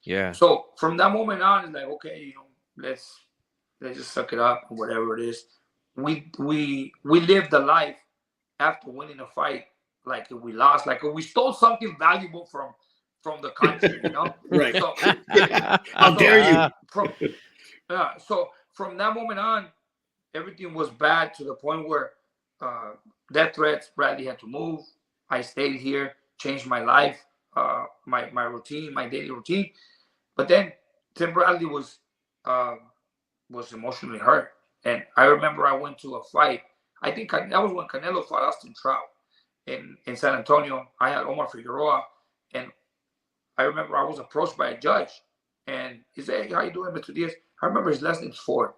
Yeah. So from that moment on, it's like, okay, you know, let's just suck it up or whatever it is. We lived the life after winning a fight, like if we lost, like if we stole something valuable from the country, you know? Right. So, How dare you? So from that moment on, everything was bad to the point where death threats. Bradley had to move. I stayed here, changed my life, my routine, my daily routine. But then Tim Bradley was emotionally hurt, and I remember I went to a fight. I think that was when Canelo fought Austin Trout in San Antonio. I had Omar Figueroa, and I remember I was approached by a judge, and he said, "Hey, how you doing, Mr. Diaz?" I remember his last name's Ford.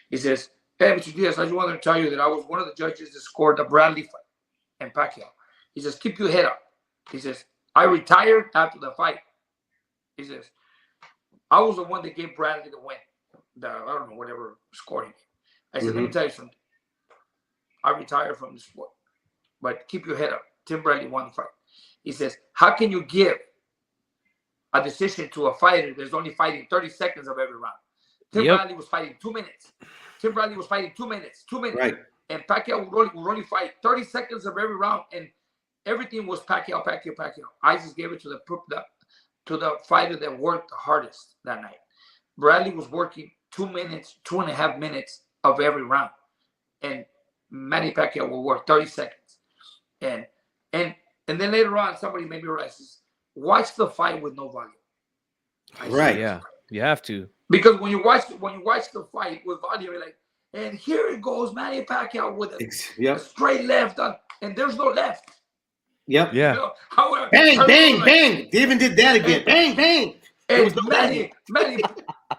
He says, "Hey, Mr. Diaz, I just wanted to tell you that I was one of the judges that scored the Bradley fight and Pacquiao." He says, "Keep your head up." He says, "I retired after the fight." He says, "I was the one that gave Bradley the win. I don't know, whatever score he gave." I said, "Let me tell you something. I retired from the sport, but keep your head up. Tim Bradley won the fight." He says, "How can you give a decision to a fighter that's only fighting 30 seconds of every round?" Tim Bradley was fighting 2 minutes. Tim Bradley was fighting 2 minutes. Right. And Pacquiao would only fight 30 seconds of every round, and everything was Pacquiao. I just gave it to the fighter that worked the hardest that night. Bradley was working 2 minutes, 2.5 minutes of every round, and Manny Pacquiao will work 30 seconds. And then later on, somebody made me realize, watch the fight with no volume. Right. Yeah, you have to. Because when you watch the fight with volume, you're like, and here it goes, Manny Pacquiao with a straight left, and there's no left. Yep. Yeah. You know, bang, bang, bang. They even did that again. Bang, bang. And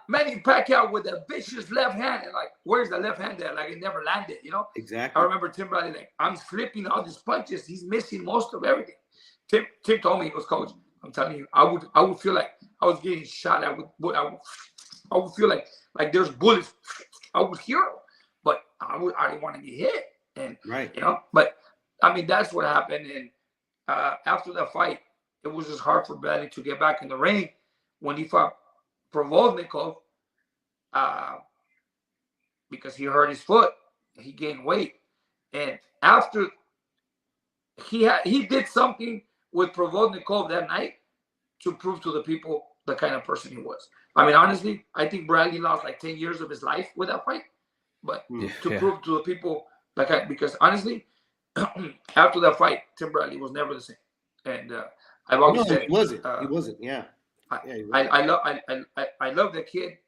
Manny Pacquiao with a vicious left hand, and like, where's the left hand there? Like it never landed, you know? Exactly. I remember Tim Bradley like, I'm flipping all these punches. He's missing most of everything. Tim told me, he goes, "Coach, I'm telling you, I would feel like I was getting shot. I would feel like there's bullets. I would hear them, but I didn't want to get hit." And you know, but I mean, that's what happened. And after the fight, it was just hard for Bradley to get back in the ring when he fought Provodnikov, because he hurt his foot. He gained weight, and after he did something with Provodnikov that night to prove to the people the kind of person he was. I mean, honestly, I think Bradley lost like 10 years of his life with that fight, but to prove to the people because honestly, after that fight, Tim Bradley was never the same. And I've always said he wasn't. He wasn't. Yeah. I love the kid,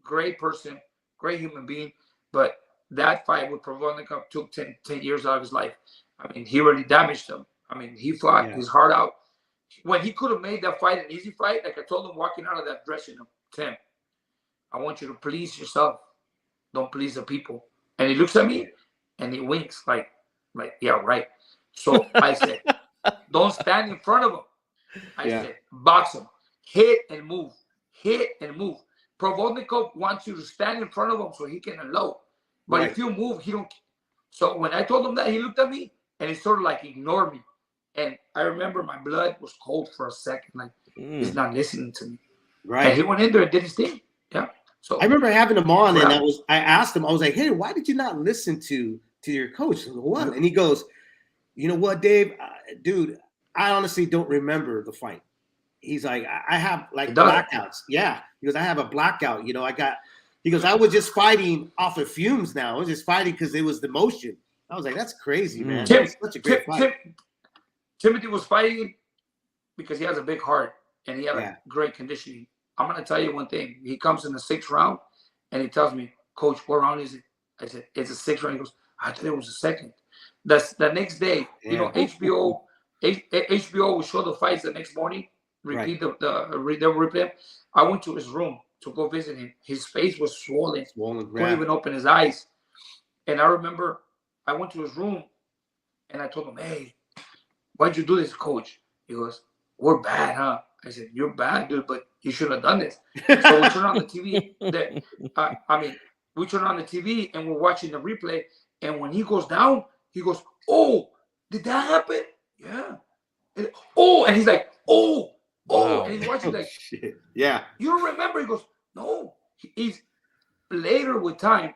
great person, great human being, but that fight with Provodnikov took 10 years out of his life. I mean, he really damaged him. I mean, he fought his heart out. When he could have made that fight an easy fight, like I told him walking out of that dressing room, "Tim, I want you to please yourself. Don't please the people." And he looks at me and he winks like, yeah, right. So I said, "Don't stand in front of him." I said, "Box him. Hit and move. Hit and move." Provodnikov wants you to stand in front of him so he can unload. But if you move, he don't. So when I told him that, he looked at me and he sort of like ignored me. And I remember my blood was cold for a second. Like, he's not listening to me. Right. And he went in there and did his thing. Yeah. So I remember having him on, and I asked him, I was like, "Hey, why did you not listen to your coach?" What? And he goes, "You know what, Dave? Dude, I honestly don't remember the fight." He's like, "I have like blackouts." Yeah. He goes, "I have a blackout. You know, he goes, "I was just fighting off of fumes now. I was just fighting because it was the motion." I was like, "That's crazy, man. That's such a great fight." Timothy was fighting because he has a big heart and he had a great conditioning. I'm going to tell you one thing. He comes in the 6th round and he tells me, "Coach, what round is it?" I said, "It's a 6th round." He goes, "I thought it was a 2nd. The next day, you know, HBO will show the fights the next morning, repeat the replay. I went to his room to go visit him. His face was swollen. Couldn't even open his eyes. And I remember I went to his room and I told him, "Hey, why'd you do this, Coach?" He goes, "We're bad, huh?" I said, "You're bad, dude, but you should have done this." So we turn on the TV. We turn on the TV and we're watching the replay. And when he goes down, he goes, "Oh, did that happen?" "Yeah." And, "Oh," and he's like, "Oh, wow." And he's watching like, "Shit. Yeah. You don't remember?" He goes, "No." He's later with time.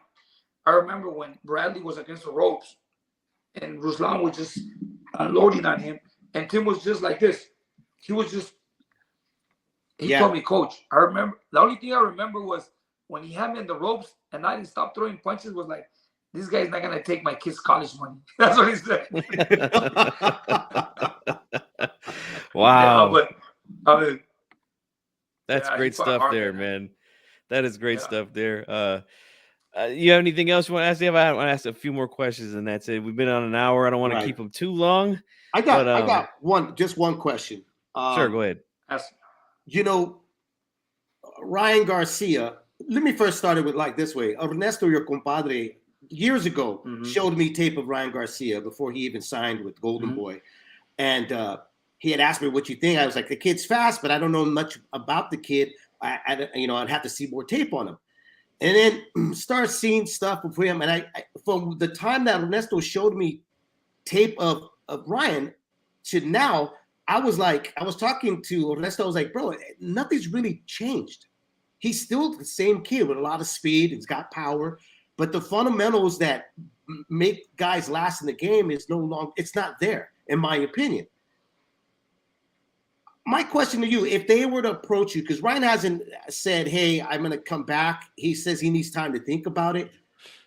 I remember when Bradley was against the ropes and Ruslan was just unloading on him, and Tim was just like this. He was just. He told me, Coach, I remember the only thing I remember was when he had me in the ropes and I didn't stop throwing punches. Was like, this guy's not gonna take my kid's college money. That's what he said. Wow. Yeah, but I mean, That's great stuff there, man. That is great Yeah. stuff there. You have anything else you want to ask? I want to ask a few more questions, and that's it. We've been on an hour. I don't want to keep them too long. I got one question. Sure, go ahead. You know, Ryan Garcia. Let me first start it with like this way. Ernesto, your compadre, years ago showed me tape of Ryan Garcia before he even signed with Golden Boy, and he had asked me what you think. I was like, the kid's fast, but I don't know much about the kid. I'd have to see more tape on him. And then start seeing stuff with him. And I from the time that Ernesto showed me tape of Ryan to now, I was talking to Ernesto. I was like, bro, nothing's really changed. He's still the same kid with a lot of speed. He's got power. But the fundamentals that make guys last in the game it's not there, in my opinion. My question to you, if they were to approach you, because Ryan hasn't said, hey, I'm going to come back. He says he needs time to think about it.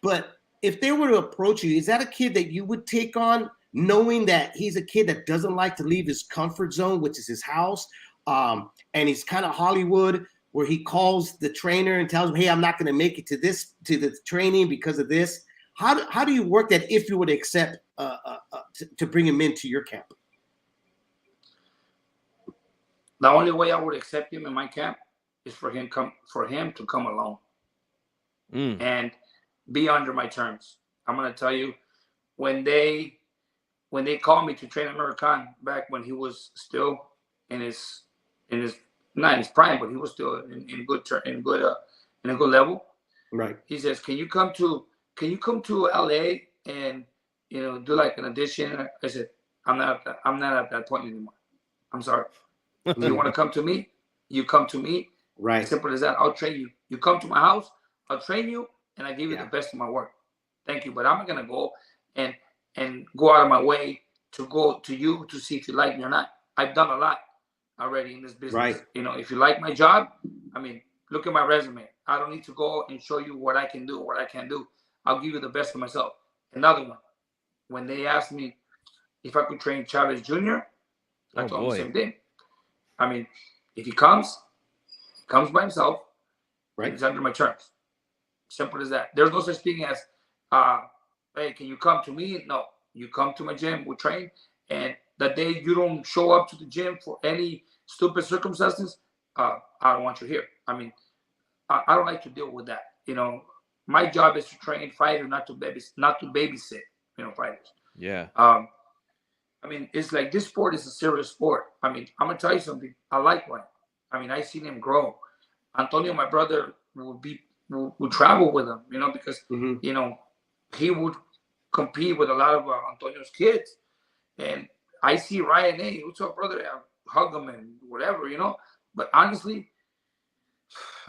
But if they were to approach you, is that a kid that you would take on, knowing that he's a kid that doesn't like to leave his comfort zone, which is his house, and he's kind of Hollywood, where he calls the trainer and tells him, hey, I'm not going to make it to the training because of this? How do you work that if you would accept to bring him into your camp? The only way I would accept him in my camp is for him to come alone and be under my terms. I'm gonna tell you, when they called me to train American back when he was still in his not in his prime, but he was still in a good level. Right. He says, "Can you come to LA and do like an audition?" I said, I'm not at that point anymore. I'm sorry. If you want to come to me, you come to me. Right. Simple as that. I'll train you. You come to my house, I'll train you, and I give you the best of my work. Thank you. But I'm not gonna go and go out of my way to go to you to see if you like me or not. I've done a lot already in this business. Right. If you like my job, I mean, look at my resume. I don't need to go and show you what I can do, what I can't do. I'll give you the best of myself. Another one. When they asked me if I could train Chavez Jr., I told them the same thing. I mean, if he comes by himself, right? He's under my terms. Simple as that. There's no such thing as, hey, can you come to me? No, you come to my gym, we train, and the day you don't show up to the gym for any stupid circumstances, I don't want you here. I mean, I don't like to deal with that. My job is to train fighters, not to babysit, fighters. Yeah. I mean, it's like this sport is a serious sport. I mean, I'm gonna tell you something. I like Ryan. I mean, I seen him grow. Antonio, my brother, would travel with him, because he would compete with a lot of Antonio's kids. And I see Ryan, hey, what's up, brother? I hug him and whatever, But honestly,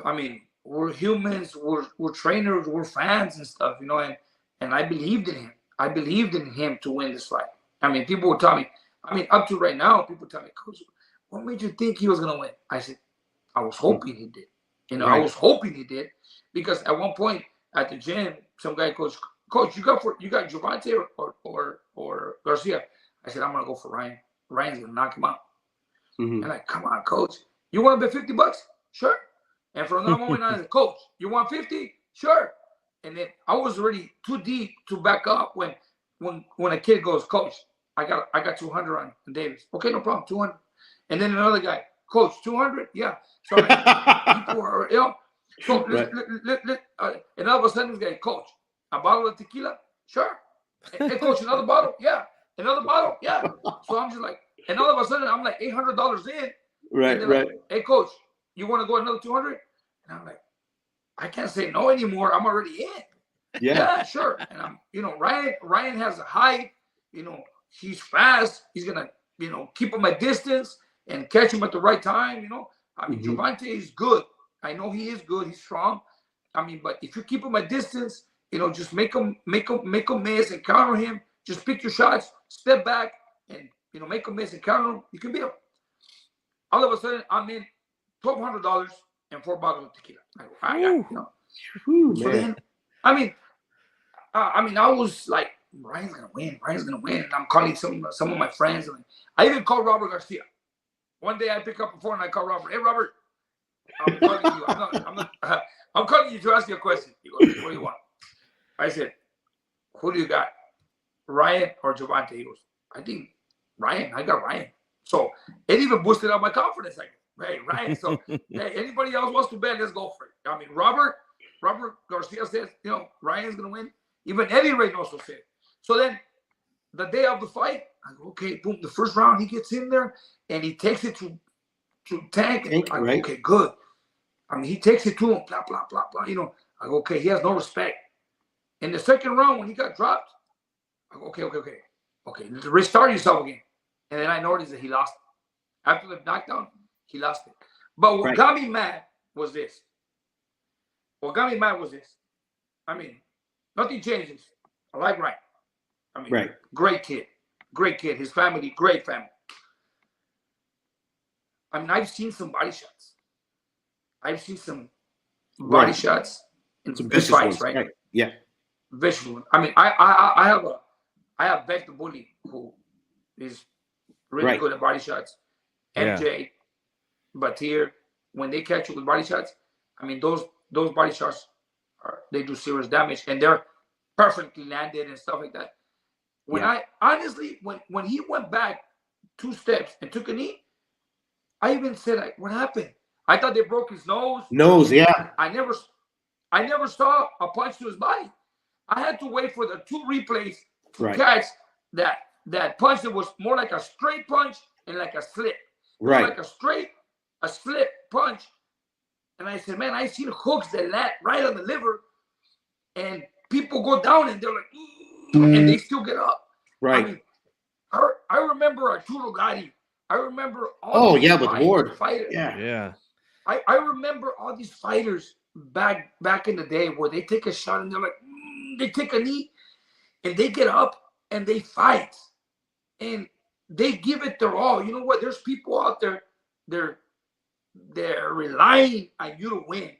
I mean, we're humans, we're trainers, we're fans and stuff, and I believed in him. I believed in him to win this fight. I mean, people would tell me, up to right now, people tell me, Coach, what made you think he was going to win? I said, I was hoping he did. Right. I was hoping he did, because at one point at the gym, some guy goes, Coach, you got Gervonta or Garcia? I said, I'm going to go for Ryan. Ryan's going to knock him out. And like, come on, Coach. You want to bet $50? Sure. And from that moment on, I said, Coach, you want 50? Sure. And then I was already too deep to back up when a kid goes, Coach, I got 200 on Davis. Okay, no problem, 200. And then another guy, Coach, 200? Yeah. So people are, So right. And all of a sudden, this guy, Coach, a bottle of tequila? Sure. Hey, Coach, another bottle? Yeah. Another bottle? Yeah. So I'm just like, and all of a sudden, I'm like $800 in. Right, right. Like, hey, Coach, you want to go another 200? And I'm like, I can't say no anymore. I'm already in. Yeah, sure. And I'm, Ryan has a height. He's fast. He's gonna, keep him at distance and catch him at the right time. I mean, Gervonta is good. I know he is good. He's strong. I mean, but if you keep him at distance, just make him miss and counter him. Just pick your shots, step back, and make a miss and count them. You can beat them. All of a sudden, I'm in $1,200 and 4 bottles of tequila. I got, so then, I was like, Ryan's gonna win. And I'm calling some of my friends. And I even called Robert Garcia. One day I pick up the phone and I call Robert. Hey, Robert, I'm calling you. I'm calling you to ask you a question. He goes, what do you want? I said, who do you got, Ryan or Javante? He goes, I think Ryan. I got Ryan. So it even boosted up my confidence. Like, hey, Ryan. So hey, anybody else wants to bet? Let's go for it. I mean, Robert Garcia says, Ryan's gonna win. Even Eddie Reynoso said. So then, the day of the fight, I go, okay, boom. The first round, he gets in there and he takes it to Tank. And I go, okay, good. I mean, he takes it to him, blah blah blah blah. I go, okay, he has no respect. In the second round, when he got dropped, I go, okay, restart yourself again. And then I noticed that he lost it. After the knockdown, he lost it. But what got me mad was this. I mean, nothing changes. I like Ryan. I mean, great kid. His family, great family. I mean, I've seen some body shots. In some vicious fights, right? Yeah. Vicious one. I mean, I have Beck the Bully, who is really good at body shots. MJ, Batir, when they catch you with body shots, I mean, those body shots they do serious damage, and they're perfectly landed and stuff like that. When I honestly, when he went back 2 steps and took a knee, I even said, like, what happened? I thought they broke his nose. I never saw a punch to his body. I had to wait for the 2 replays to catch that punch that was more like a straight punch and like a slip. Like a slip punch. And I said, man, I seen hooks that land right on the liver, and people go down and they're like, and they still get up. I mean, I remember Arturo Gatti. I remember all with Ward. Fighters. Yeah. I remember all these fighters back in the day where they take a shot and they're like, they take a knee and they get up and they fight and they give it their all. You know what? There's people out there, they're relying on you to win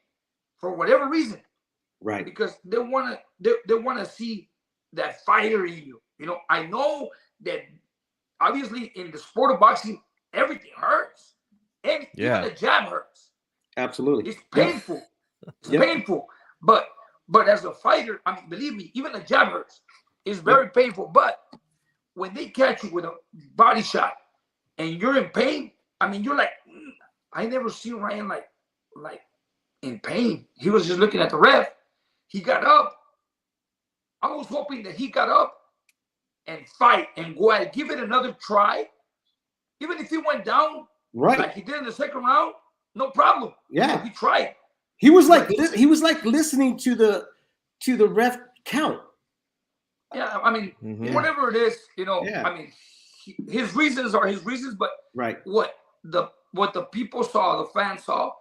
for whatever reason. Because they wanna see that fighter in you. I know that obviously in the sport of boxing, everything hurts. And even the jab hurts. Absolutely. It's painful. It's painful. But as a fighter, I mean, believe me, even a jab hurts. It's very painful. But when they catch you with a body shot and you're in pain, I mean, you're like, I never seen Ryan like in pain. He was just looking at the ref. He got up. I was hoping that he got up and fight and go ahead, give it another try. Even if he went down, like he did in the second round, no problem. He tried. He was like listening to the ref count. Yeah, I mean, whatever it is, I mean, his reasons are his reasons, but what the people saw, the fans saw,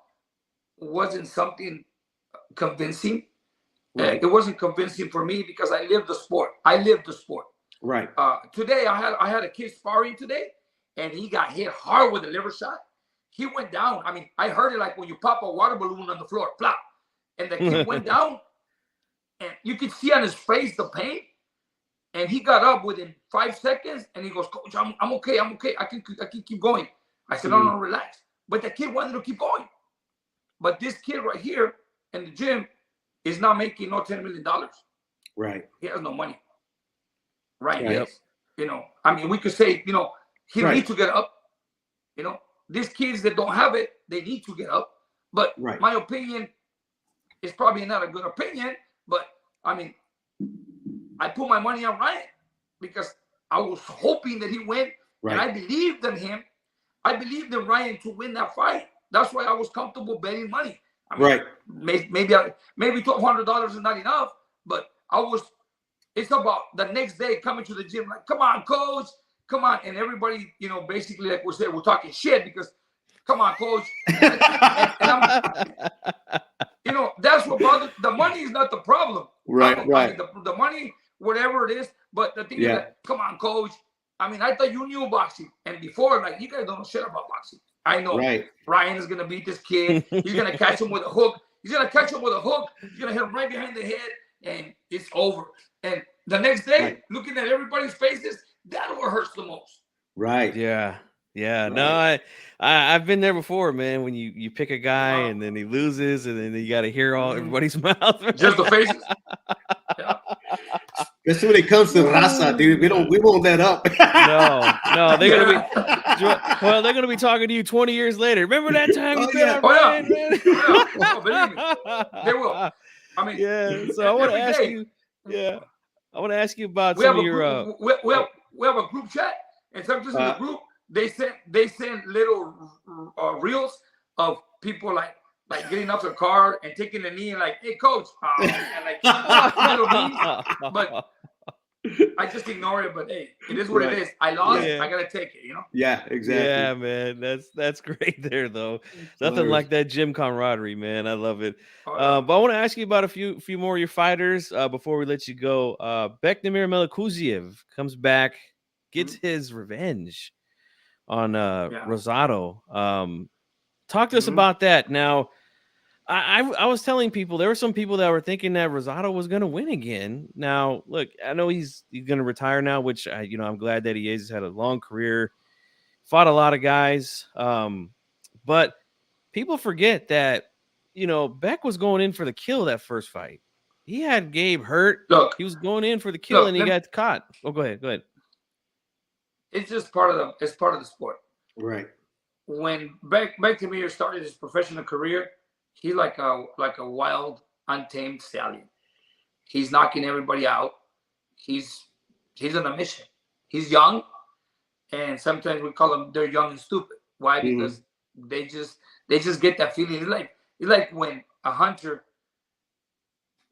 wasn't something convincing. It wasn't convincing for me because I lived the sport. Today I had a kid sparring today, and he got hit hard with a liver shot. He went down. I mean, I heard it like when you pop a water balloon on the floor, plop, and the kid went down, and you could see on his face the pain. And he got up within 5 seconds, and he goes, "Coach, I'm okay. I can keep going." I said, "No, relax." But the kid wanted to keep going. But this kid right here in the gym is not making no $10 million. He has no money. Yes. I mean, we could say, he needs to get up. These kids that don't have it, they need to get up. But my opinion is probably not a good opinion. But I mean, I put my money on Ryan because I was hoping that he win, and I believed in him. I believed in Ryan to win that fight. That's why I was comfortable betting money. I mean, maybe $1,200 is not enough, but it's about the next day coming to the gym like, come on, coach, come on. And everybody, basically, like we said, we're talking shit because, come on, coach. and that's what bothers. The money is not the problem. I mean, the money, whatever it is, But the thing is Yeah. that, come on, coach. I mean, I thought you knew boxing. And before, like, you guys don't know shit about boxing. I know. Right. Ryan is going to beat this kid. He's going to catch him with a hook. He's going to catch him with a hook. He's going to hit him right behind the head. And it's over. And the next day, Right. looking at everybody's faces, that's what hurts the most. Right. Yeah. Yeah. Right. No, I've been there before, man. When you pick a guy and then he loses and then you got to hear all everybody's mouth. Just the faces. Yeah. Especially when it comes to raza, dude. We won't let up. No, they're gonna be talking to you 20 years later. Remember that time you bet on Ryan, man? Oh, believe me, they will. I mean, Yeah. So I want to ask you. Yeah, I want to ask you about some of your. We have a group chat, and sometimes in the group they send little reels of people like getting off their car and taking a knee and like, hey coach, and like little memes. But I just ignore it. But hey, it is what it is. I lost. Yeah. I gotta take it. You know. Yeah, exactly. Yeah, man, that's great there though. Nothing like that gym camaraderie, man. I love it. But I want to ask you about a few more of your fighters before we let you go. Beknamir Melikuziev comes back, gets his revenge on Rosado. Talk to us about that. Now, I was telling people there were some people that were thinking that Rosado was going to win again. Now, look, I know he's going to retire now, which I'm glad that he is. He's had a long career, fought a lot of guys, but people forget that Beck was going in for the kill that first fight. He had Gabe hurt. Look, he was going in for the kill, and he got caught. Oh, go ahead. It's just part of the sport. Right. When Beknamir started his professional career, he's like a wild, untamed stallion. He's knocking everybody out. He's on a mission. He's young, and sometimes we call them they're young and stupid. Why? Because they just get that feeling. It's like when a hunter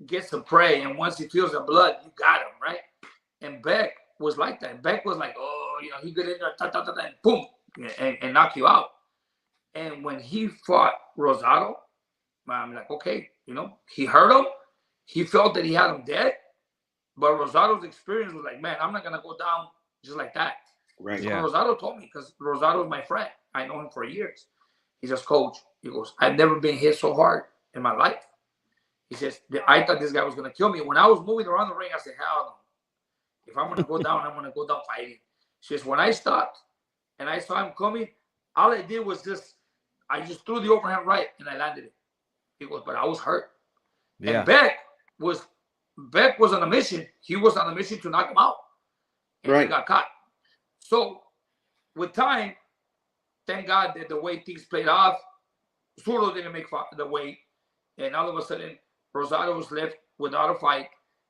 gets some prey, and once he feels the blood, you got him, right? And Beck was like that. Beck was like, he got in there, and boom, and knock you out. And when he fought Rosado, I'm like, okay, he hurt him. He felt that he had him dead. But Rosado's experience was like, man, I'm not going to go down just like that. Right. So Yeah. Rosado told me, because Rosado is my friend. I know him for years. He says, coach, he goes, I've never been hit so hard in my life. He says, I thought this guy was going to kill me. When I was moving around the ring, I said, hell no. If I'm going to go down, I'm going to go down fighting. She says, when I stopped and I saw him coming, all I did was I just threw the overhand right and I landed it. He goes, but I was hurt. Yeah. And Beck was on a mission. He was on a mission to knock him out. And he got caught. So with time, thank God that the way things played off, Zurdo didn't make the weight. And all of a sudden, Rosado was left without a fight.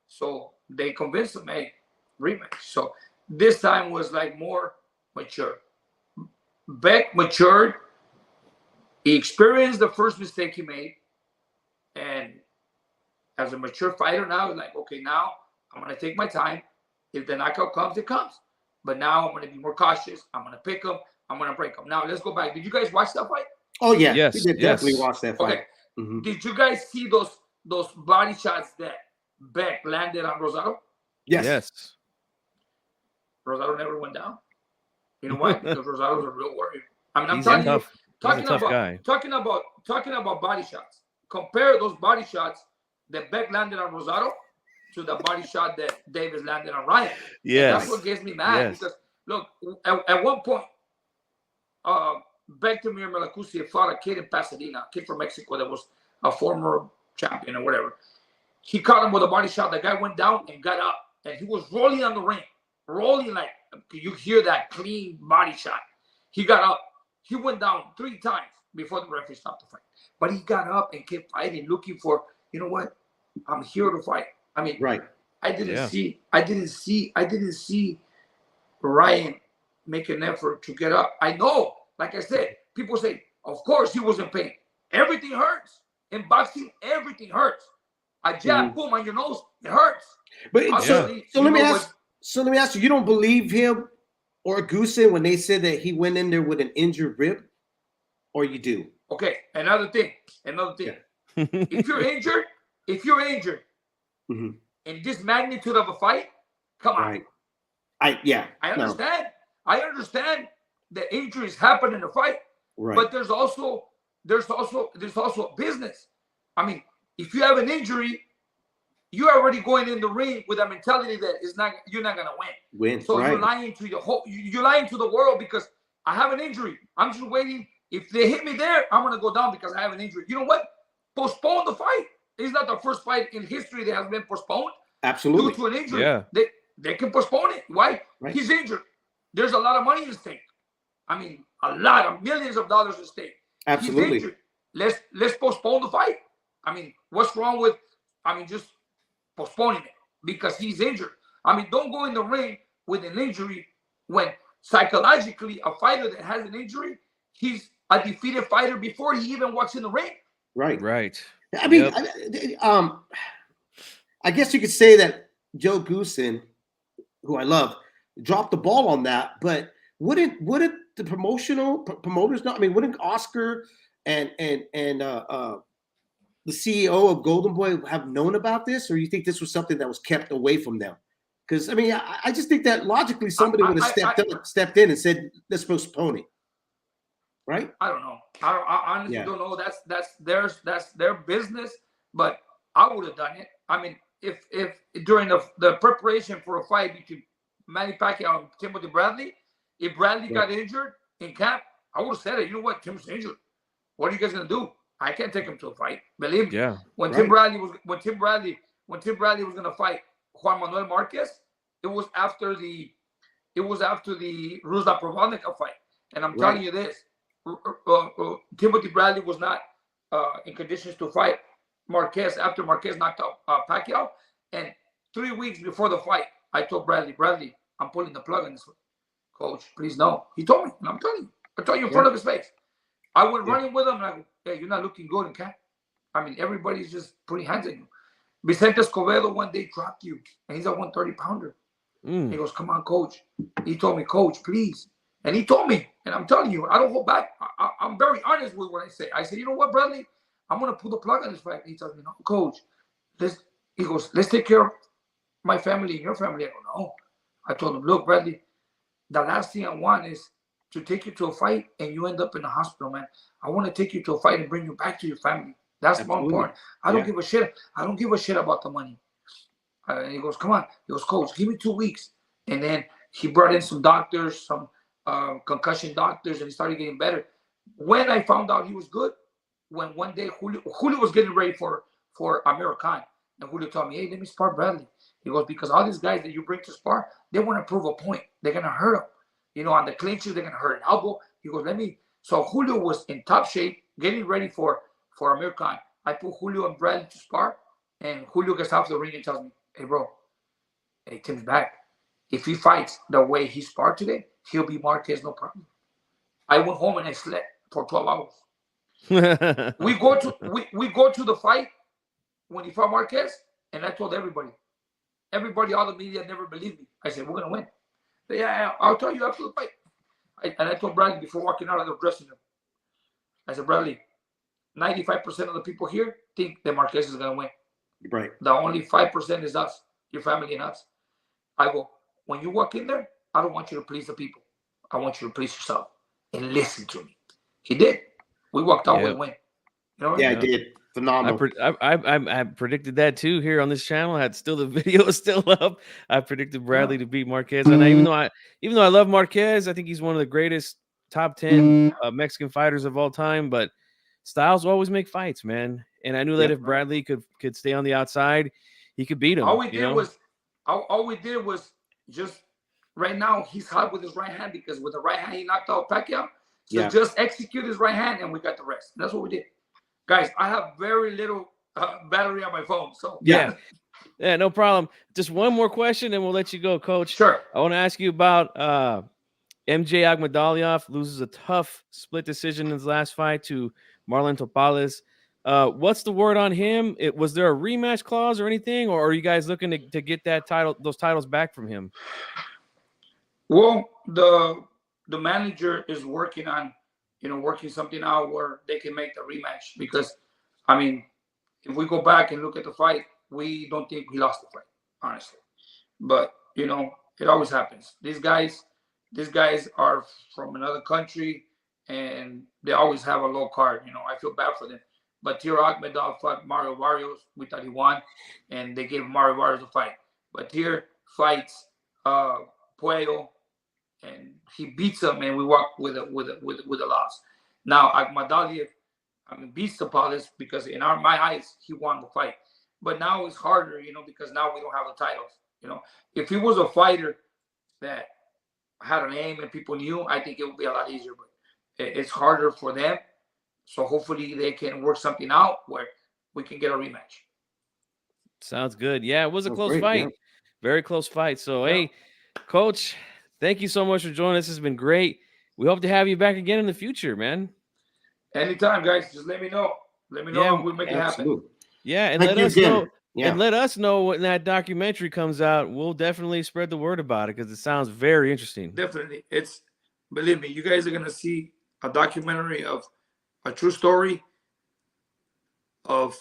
So they convinced him, hey, rematch. So this time was like more mature. Beck matured. He experienced the first mistake he made. And as a mature fighter now, he's like, okay, now I'm going to take my time. If the knockout comes, it comes. But now I'm going to be more cautious. I'm going to pick him. I'm going to break him. Now, let's go back. Did you guys watch that fight? Oh, yeah. Yes, We did definitely watch that fight. Okay. Did you guys see those body shots that Beck landed on Rosado? Yes. Rosado never went down. You know why? Because Rosado's a real warrior. I mean, I'm He's telling a you, tough guy. talking about body shots. Compare those body shots that Beck landed on Rosado to the body shot that Davis landed on Ryan. Yes. And that's what gets me mad because look, at one point, Beknamir Melikuziev fought a kid in Pasadena, a kid from Mexico that was a former champion or whatever. He caught him with a body shot. The guy went down and got up, and he was rolling on the ring, rolling like you hear that clean body shot. He got up. He went down 3 times before the referee stopped the fight. But he got up and kept fighting, looking for, you know what? I'm here to fight. I mean, I didn't see Ryan make an effort to get up. I know, like I said, people say, of course he was in pain. Everything hurts. In boxing, everything hurts. A jab, boom, on your nose, it hurts. But so let me ask you, you don't believe him or Goosen when they said that he went in there with an injured rib? Or you do? Okay, another thing. Yeah. If you're injured, in this magnitude of a fight, Come on. Right. I no. understand. I understand that injuries happen in a fight, Right. but there's also a business. I mean, if you have an injury, you're already going in the ring with a mentality that you're not gonna win. So right. you're lying to you're lying to the world because I have an injury. I'm just waiting. If they hit me there, I'm gonna go down because I have an injury. You know what? Postpone the fight. It's not the first fight in history that has been postponed Absolutely. due to an injury. Yeah. They can postpone it. Why? Right. He's injured. There's a lot of money at stake. I mean, a lot of millions of dollars at stake. Absolutely. He's injured. Let's postpone the fight. I mean, what's wrong with just postponing it because he's injured? I mean, don't go in the ring with an injury when psychologically a fighter that has an injury, he's a defeated fighter before he even walks in the ring. Right. Right. I mean, Yep. I guess you could say that Joe Goosen, who I love, dropped the ball on that. But wouldn't the promoters not? I mean, wouldn't Oscar and the CEO of Golden Boy have known about this, or you think this was something that was kept away from them? Because I mean, I just think that logically somebody would have stepped in and said, "Let's postpone it." Right? I don't know. I honestly don't know. That's their business. But I would have done it. I mean, if during the preparation for a fight between Manny Pacquiao and Timothy Bradley, if Bradley got injured in camp, I would have said it. You know what? Tim's injured. What are you guys gonna do? I can't take him to a fight. Believe me. Yeah. When Tim Bradley was gonna fight Juan Manuel Marquez, it was after the Ruslan Provodnika fight. And I'm telling you this, Timothy Bradley was not in conditions to fight Marquez after Marquez knocked out Pacquiao. And 3 weeks before the fight, I told Bradley, I'm pulling the plug on this one. Coach, please no. He told me, and I'm telling you. I told you in front of his face. I went running with him, and I go, hey, you're not looking good in camp. I mean, everybody's just putting hands on you. Vicente Escobedo one day dropped you, and he's a 130-pounder. He goes, come on, coach. He told me, coach, please. And he told me, and I'm telling you, I don't hold back. I'm very honest with what I say. I said, you know what, Bradley? I'm going to pull the plug on this fight. He tells me, no, coach. He goes, let's take care of my family and your family. I go, no. I told him, look, Bradley, the last thing I want is to take you to a fight and you end up in the hospital, man. I want to take you to a fight and bring you back to your family. That's more important. I don't give a shit. I don't give a shit about the money. And he goes, come on. He goes, coach, give me 2 weeks. And then he brought in some doctors, some concussion doctors, and he started getting better. When I found out he was good, when one day Julio was getting ready for Amir Khan, and Julio told me, hey, let me spar Bradley. He goes, because all these guys that you bring to spar, they want to prove a point. They're going to hurt him. You know, on the clinches, they're going to hurt an elbow. He goes, So Julio was in top shape, getting ready for Amir Khan. I put Julio and Bradley to spar, and Julio gets off the ring and tells me, hey, bro, hey, Tim's back. If he fights the way he sparred today, he'll be Marquez, no problem. I went home and I slept for 12 hours. we go to the fight when he fought Marquez, and I told everybody, all the media never believed me. I said, we're going to win. Yeah, I'll tell you after the fight. And I told Bradley before walking out of the dressing room, I said, Bradley, 95% of the people here think that Marquez is going to win. Right. The only 5% is us, your family and us. I go, when you walk in there, I don't want you to please the people. I want you to please yourself and listen to me. He did. We walked out with a win. You know? Yeah, I did. Phenomenal. I predicted that too here on this channel. The video is still up. I predicted Bradley to beat Marquez, and even though I love Marquez, I think he's one of the greatest top 10 Mexican fighters of all time. But styles always make fights, man. And I knew that if Bradley could stay on the outside, he could beat him. All we did was just right now he's hot with his right hand because with the right hand he knocked out Pacquiao. So just execute his right hand and we got the rest. That's what we did. Guys, I have very little battery on my phone. So yeah, no problem. Just one more question and we'll let you go, Coach. Sure. I want to ask you about MJ Akhmadaliev loses a tough split decision in his last fight to Marlon Topales. What's the word on him? Was there a rematch clause or anything, or are you guys looking to get those titles back from him? Well, the manager is working on, working something out where they can make the rematch. Because, I mean, if we go back and look at the fight, we don't think he lost the fight, honestly. But You know, it always happens. These guys are from another country, and they always have a low card. You know, I feel bad for them. But Tiro Ahmedov fought Mario Barrios. We thought he won, and they gave Mario Barrios a fight. But Tier fights Puello, and he beats him, and we walk with a loss. Now Akhmadaliev, I mean, beats Tapales because in my eyes he won the fight. But now it's harder, you know, because now we don't have the titles. You know, if he was a fighter that had a name and people knew, I think it would be a lot easier. But it's harder for them. So hopefully they can work something out where we can get a rematch. Sounds good. Yeah, it was a close great, fight. yeah. Very close fight. So, hey, Coach, thank you so much for joining us. This has been great. We hope to have you back again in the future, man. Anytime, guys. Just let me know. Let me know, and we'll make it happen. Yeah, and Thank let you us again. know. Yeah. And let us know when that documentary comes out. We'll definitely spread the word about it because it sounds very interesting. Definitely. Believe me, you guys are going to see a documentary of a true story of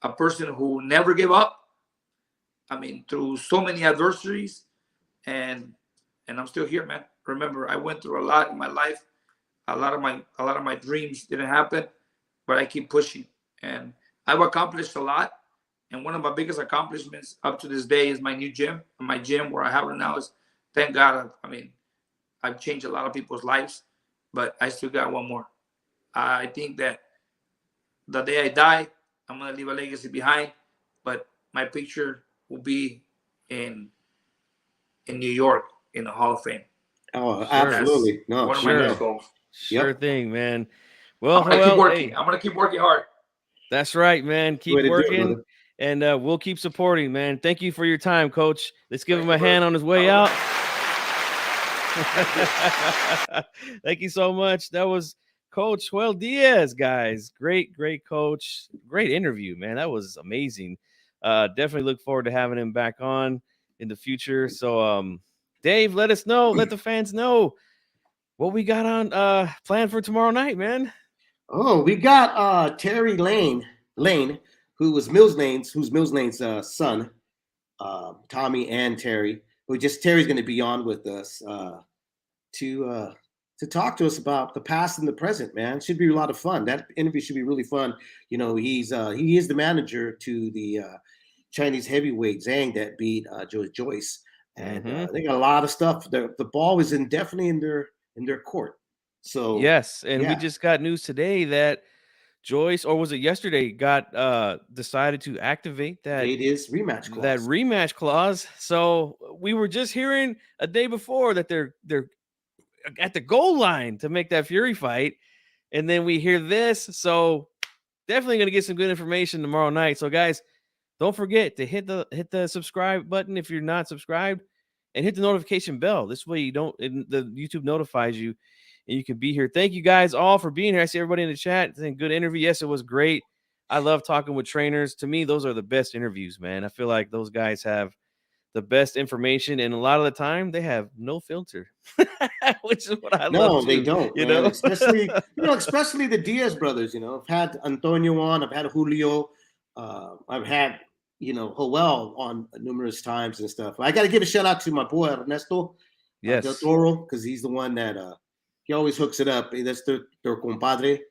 a person who never gave up. I mean, through so many adversaries, and I'm still here, man. Remember, I went through a lot in my life. A lot of my dreams didn't happen, but I keep pushing, and I've accomplished a lot. And one of my biggest accomplishments up to this day is my new gym. And my gym where I have it now is, thank God, I mean, I've changed a lot of people's lives, but I still got one more. I think that the day I die, I'm going to leave a legacy behind, but my picture will be in New York in the Hall of Fame. Oh, absolutely. No, one of my next goals. Sure thing, man. Well, I'm going to keep working. hey, I'm going to keep working hard. That's right, man. Keep working, and we'll keep supporting, man. Thank you for your time, Coach. Let's give him a hand on his way out. Thank you so much. That was Coach Joel Diaz, guys. Great coach. Great interview, man. That was amazing. Definitely look forward to having him back on in the future. So, Dave, let us know. Let the fans know what we got on planned for tomorrow night, man. Oh, we got Terry Lane, who's Mills Lane's son, Tommy and Terry. Terry's going to be on with us to talk to us about the past and the present, man. Should be a lot of fun. That interview should be really fun. You know, he is the manager to the Chinese heavyweight Zhang that beat Joyce, and they got a lot of stuff. The ball is definitely in their court. So yes, and we just got news today that Joyce, or was it yesterday, got decided to activate that rematch clause. So we were just hearing a day before that they're at the goal line to make that Fury fight, and then we hear this. So definitely going to get some good information tomorrow night. So guys, don't forget to hit the subscribe button if you're not subscribed, and hit the notification bell. This way the YouTube notifies you, and you can be here. Thank you guys all for being here. I see everybody in the chat. Good interview. Yes, it was great. I love talking with trainers. To me, those are the best interviews, man. I feel like those guys have the best information, and a lot of the time they have no filter, which is what I love. No, they don't. You know, especially the Diaz brothers. You know, I've had Antonio on. I've had Julio. I've had Joel on numerous times and stuff. I got to give a shout out to my boy Ernesto Del Toro, because he's the one that he always hooks it up. That's their compadre.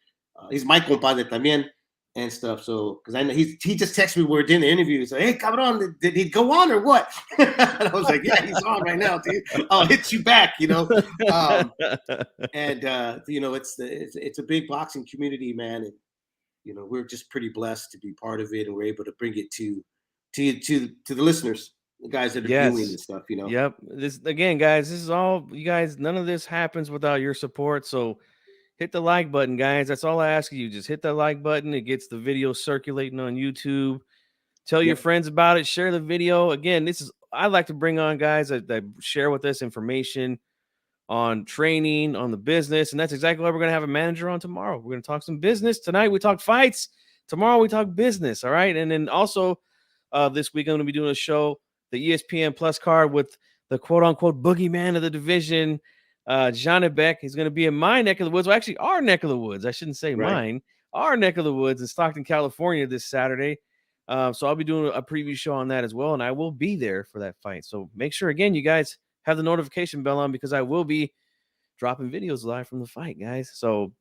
He's my compadre también and stuff. So because I know he just texted me when we were doing the interview. He's like, "Hey, cabron, did he go on or what?" And I was like, "Yeah, he's on right now, dude. I'll hit you back." You know, it's a big boxing community, man, and we're just pretty blessed to be part of it, and we're able to bring it to the listeners, the guys that are viewing and stuff. Yep. This again, guys. This is all you guys. None of this happens without your support. So hit the like button, guys. That's all I ask you. Just hit the like button. It gets the video circulating on YouTube. Tell your friends about it. Share the video. Again, I like to bring on guys that share with us information on training, on the business. And that's exactly why we're going to have a manager on tomorrow. We're going to talk some business. Tonight we talk fights. Tomorrow we talk business. All right. And then also this week I'm going to be doing a show, the ESPN Plus card, with the quote unquote boogeyman of the division, Janebek. He's going to be in my neck of the woods. Well, actually our neck of the woods. I shouldn't say mine. Our neck of the woods in Stockton, California this Saturday. So I'll be doing a preview show on that as well, and I will be there for that fight. So make sure again, you guys have the notification bell on because I will be dropping videos live from the fight, guys. So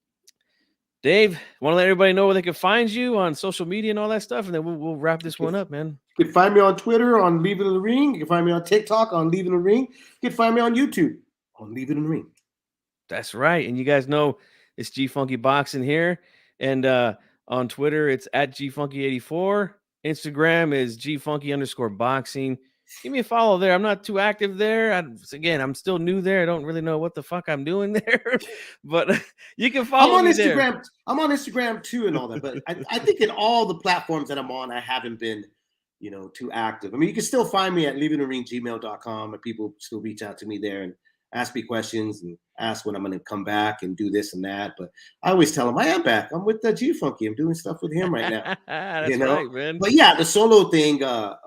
Dave, want to let everybody know where they can find you on social media and all that stuff, and then we'll wrap this one up, man. You can find me on Twitter on Leave It in the Ring. You can find me on TikTok on Leave It in the Ring. You can find me on YouTube on Leave It in the Ring. That's right. And you guys know it's G Funky Boxing here. And on Twitter, it's at GFunky84. Instagram is GFunky_boxing. Give me a follow there. I'm not too active there. I'm still new there. I don't really know what the fuck I'm doing there. But you can follow I'm on me Instagram. there. I'm on Instagram too and all that. But I think in all the platforms that I'm on, I haven't been, too active. I mean, you can still find me at leaveinthering@gmail.com, and people still reach out to me there and ask me questions and ask when I'm going to come back and do this and that. But I always tell them I am back. I'm with G Funky. I'm doing stuff with him right now. That's right, man. But yeah, the solo thing, I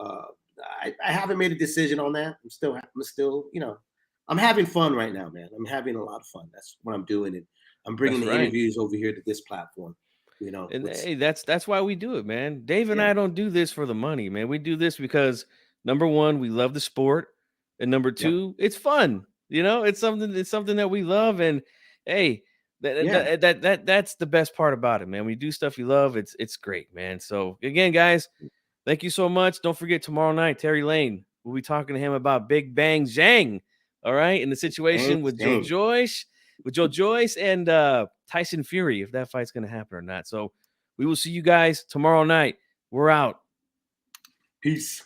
haven't made a decision on that. I'm still, I'm having fun right now, man. I'm having a lot of fun. That's what I'm doing, and I'm bringing the interviews over here to this platform. And hey, that's why we do it, man. Dave and I don't do this for the money, man. We do this because number one, we love the sport, and number two, it's fun. It's something that we love, and hey, that's the best part about it, man. We do stuff you love. It's great, man. So again, guys, thank you so much. Don't forget tomorrow night, Terry Lane. We'll be talking to him about Big Bang Zhang. All right, and the situation with Joe Joyce and Tyson Fury, if that fight's going to happen or not. So we will see you guys tomorrow night. We're out. Peace.